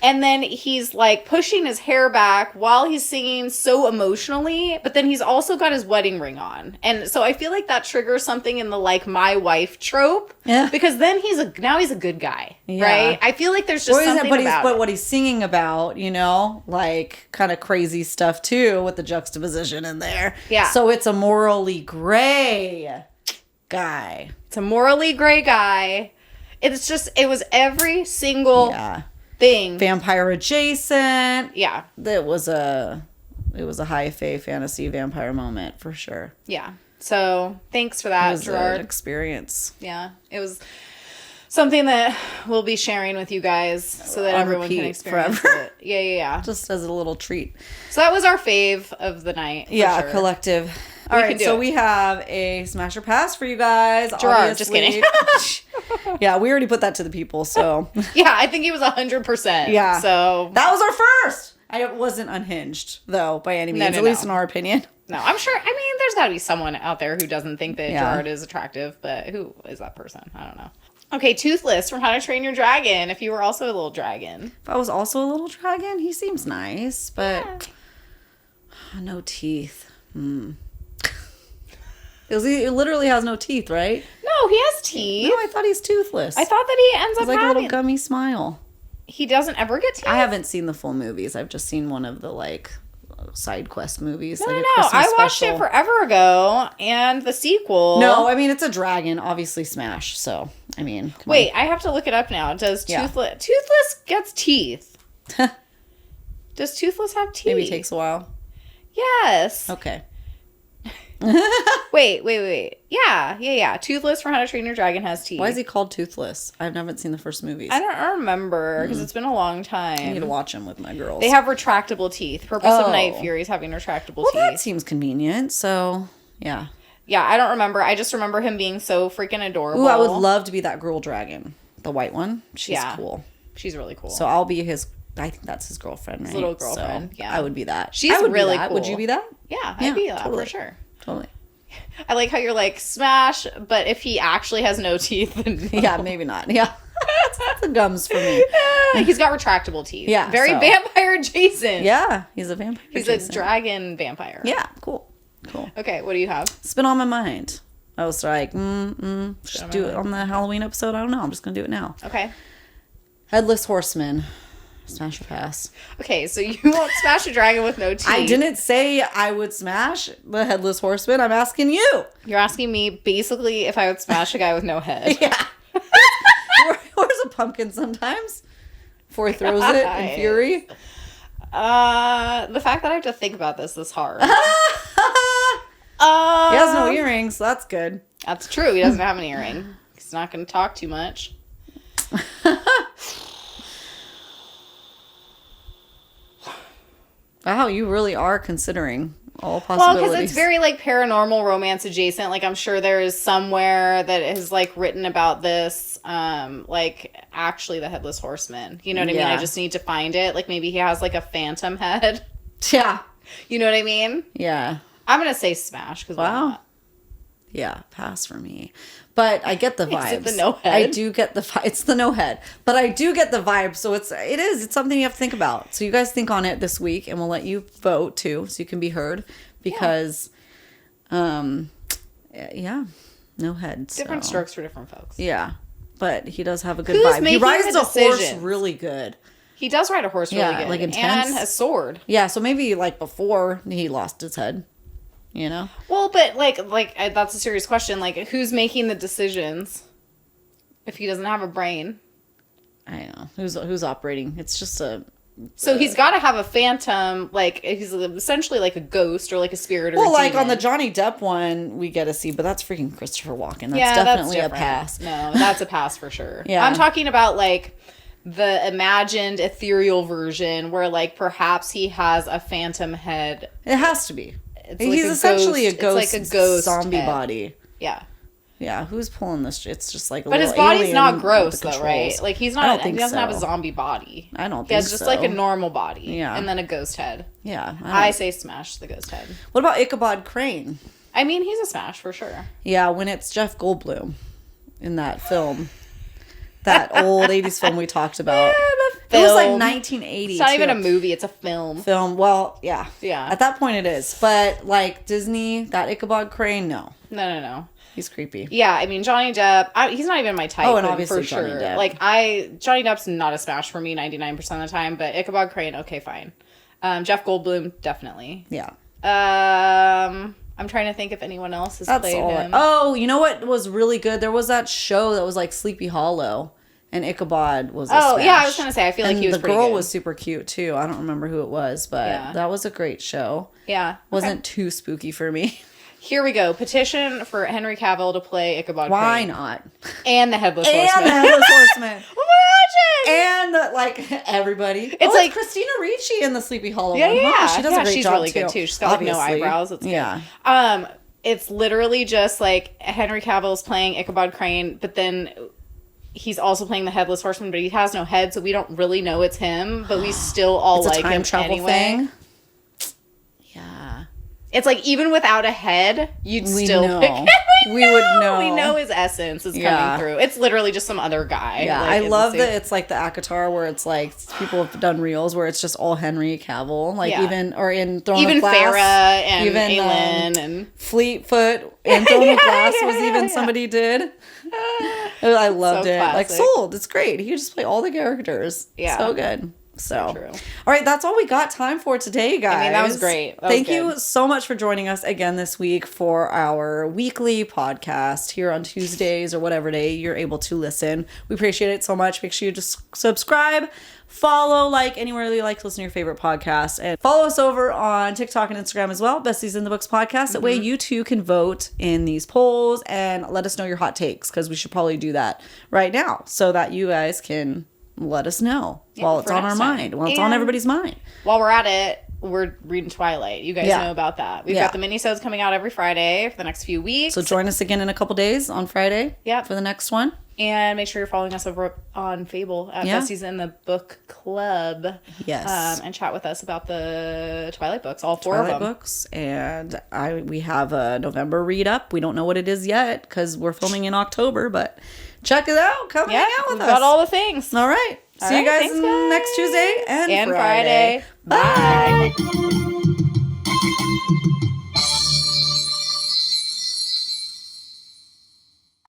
And then he's like pushing his hair back while he's singing so emotionally, but then he's also got his wedding ring on. And so I feel like that triggers something in the like my wife trope. Yeah. Because then he's a good guy, right? I feel like there's just something but what he's singing about, you know, like kind of crazy stuff too with the juxtaposition in there. Yeah. So it's a morally gray guy. It's a morally gray guy. It's just, it was every single thing. Vampire adjacent. Yeah. It was a high fae fantasy vampire moment for sure. Yeah. So thanks for that, Gerard. An experience. Yeah. It was something that we'll be sharing with you guys so that everyone can experience it. Yeah. Just as a little treat. So that was our fave of the night. Yeah, collective. All right, so we have a Smasher Pass for you guys. Gerard, just kidding. Yeah, we already put that to the people, so. Yeah, I think he was 100%. Yeah. So. That was our first. I wasn't unhinged, though, by any means, at least in our opinion. No, I'm sure. I mean, there's got to be someone out there who doesn't think that Gerard is attractive, but who is that person? I don't know. Okay, Toothless from How to Train Your Dragon, if you were also a little dragon. If I was also a little dragon, he seems nice, but no teeth. He literally has no teeth, right? No, he has teeth. No, I thought he's toothless. I thought that he ends up like having... a little gummy smile. He doesn't ever get teeth? I haven't seen the full movies. I've just seen one of the, like, side quest movies. No, I watched it forever ago, and the sequel. No, I mean, it's a dragon, obviously Smash, so, I mean, wait, I have to look it up now. Does Toothless gets teeth? Does Toothless have teeth? Maybe it takes a while. Yes. Okay. Wait. Yeah. Toothless for How to Train Your Dragon has teeth. Why is he called Toothless? I haven't seen the first movies. I don't remember, because it's been a long time. I need to watch them with my girls. They have retractable teeth. Purpose of Night Fury is having retractable teeth. Well, that seems convenient, so, yeah. Yeah, I don't remember. I just remember him being so freaking adorable. Ooh, I would love to be that girl dragon. The white one. She's cool. She's really cool. So I'll be his... I think that's his girlfriend, right? His little girlfriend, so I would be that. She's really cool. Would you be that? Yeah, I'd be that totally. for sure. Totally. I like how you're like, Smash, but if he actually has no teeth, then no. Yeah, maybe not. Yeah. That's the gums for me. He's got retractable teeth. Yeah. Very vampire adjacent. Yeah, he's a vampire He's a dragon vampire. Yeah, cool. Okay, what do you have? It's been on my mind. I was like, just do it on the Halloween episode. I don't know. I'm just going to do it now. Okay. Headless Horseman. Smash or pass? Okay, so you won't smash a dragon with no teeth. I didn't say I would smash the Headless Horseman. I'm asking you. You're asking me basically if I would smash a guy with no head. Yeah. Where's a pumpkin sometimes? Before he throws it in fury. The fact that I have to think about this is hard. He has no earrings, so that's good. That's true. He doesn't have an earring. He's not going to talk too much. Wow, you really are considering all possibilities. Well, because it's very, like, paranormal romance adjacent. Like, I'm sure there is somewhere that is, like, written about this, like, actually the Headless Horseman. You know what I mean? I just need to find it. Like, maybe he has, like, a phantom head. Yeah. You know what I mean? Yeah. I'm going to say smash, because why not? Yeah, pass for me. But I get the vibes. Is it the no head? I do get the it's the no head. But I do get the vibe. So it's something you have to think about. So you guys think on it this week, and we'll let you vote too, so you can be heard. Because no head. Different strokes for different folks. Yeah. But he does have a good vibe. He rides a horse really good. He does ride a horse really good. Like intense. And a sword. Yeah, so maybe like before he lost his head. You know? Well, but like that's a serious question. Like, who's making the decisions if he doesn't have a brain? I know. Who's operating? It's just a... So he's got to have a phantom, like, he's essentially like a ghost or like a spirit or a like on the Johnny Depp one, we get to see, but that's freaking Christopher Walken. That's definitely a pass. No, that's a pass for sure. Yeah. I'm talking about like the imagined ethereal version where like perhaps he has a phantom head. It has to be. He's like essentially a ghost, it's like a ghost zombie head. Body. Yeah. Yeah, who's pulling this? It's just like a but little his body's alien not gross though, controls. right? Like he doesn't have a zombie body. I don't think so. He has just like a normal body. Yeah. And then a ghost head. Yeah. I say smash the ghost head. What about Ichabod Crane? I mean, he's a smash for sure. Yeah, when it's Jeff Goldblum in that film. That old 80s film we talked about. Yeah, it was like 1980. It's not even a movie, it's a film. Well, yeah. Yeah. At that point it is. But like Disney, that Ichabod Crane, no. No. He's creepy. Yeah, I mean Johnny Depp, he's not even my type. Oh, and obviously for sure. Johnny Depp. Like Johnny Depp's not a smash for me 99% of the time, but Ichabod Crane, okay, fine. Jeff Goldblum, definitely. Yeah. I'm trying to think if anyone else has played him. Oh, you know what was really good? There was that show that was like Sleepy Hollow, and Ichabod was a smash. Yeah, I was gonna say, I feel like he was pretty good. The girl was super cute too. I don't remember who it was, but that was a great show. Yeah. Wasn't too spooky for me. Here we go. Petition for Henry Cavill to play Ichabod Crane. Why not? And the Headless Horseman. And the Headless Horseman. Imagine! And like everybody. It's like Christina Ricci in the Sleepy Hollow one. Yeah. She does a great she's job really good too. She's got like no eyebrows. It's good. Yeah. It's literally just like Henry Cavill's playing Ichabod Crane, but then he's also playing the Headless Horseman, but he has no head, so we don't really know it's him, but we still all it's like a time him travel anyway. Thing. Yeah. It's like even without a head, you'd still know. pick him. We would know. We know his essence is coming through. It's literally just some other guy. Yeah, like, I love that it's like the Akatar where it's like people have done reels where it's just all Henry Cavill, like even or in Throne of Glass, Farrah and even Aelin and Fleetfoot and Throne of Glass was even somebody did. I loved it. Classic. Like sold. It's great. He could just play all the characters. Yeah, so good. So true. All right, that's all we got time for today, guys. I mean, that was great. Thank you so much for joining us again this week for our weekly podcast here on Tuesdays or whatever day you're able to listen. We appreciate it so much. Make sure you just subscribe, follow, like anywhere you like to listen to your favorite podcast, and follow us over on TikTok and Instagram as well, Besties in the Books podcast. That way you too can vote in these polls and let us know your hot takes, because we should probably do that right now so that you guys can let us know while it's on our mind, while it's on everybody's mind. While we're at it, we're reading Twilight. You guys know about that. We've got the minisodes coming out every Friday for the next few weeks. So join us again in a couple days on Friday for the next one. And make sure you're following us over on Fable at Besties in the Book Club. Yes. And chat with us about the Twilight books, all four of them. Books. And we have a November read up. We don't know what it is yet because we're filming in October, but check it out. Come hang out with us. Got all the things. All right. See you guys next Tuesday and Friday. Bye.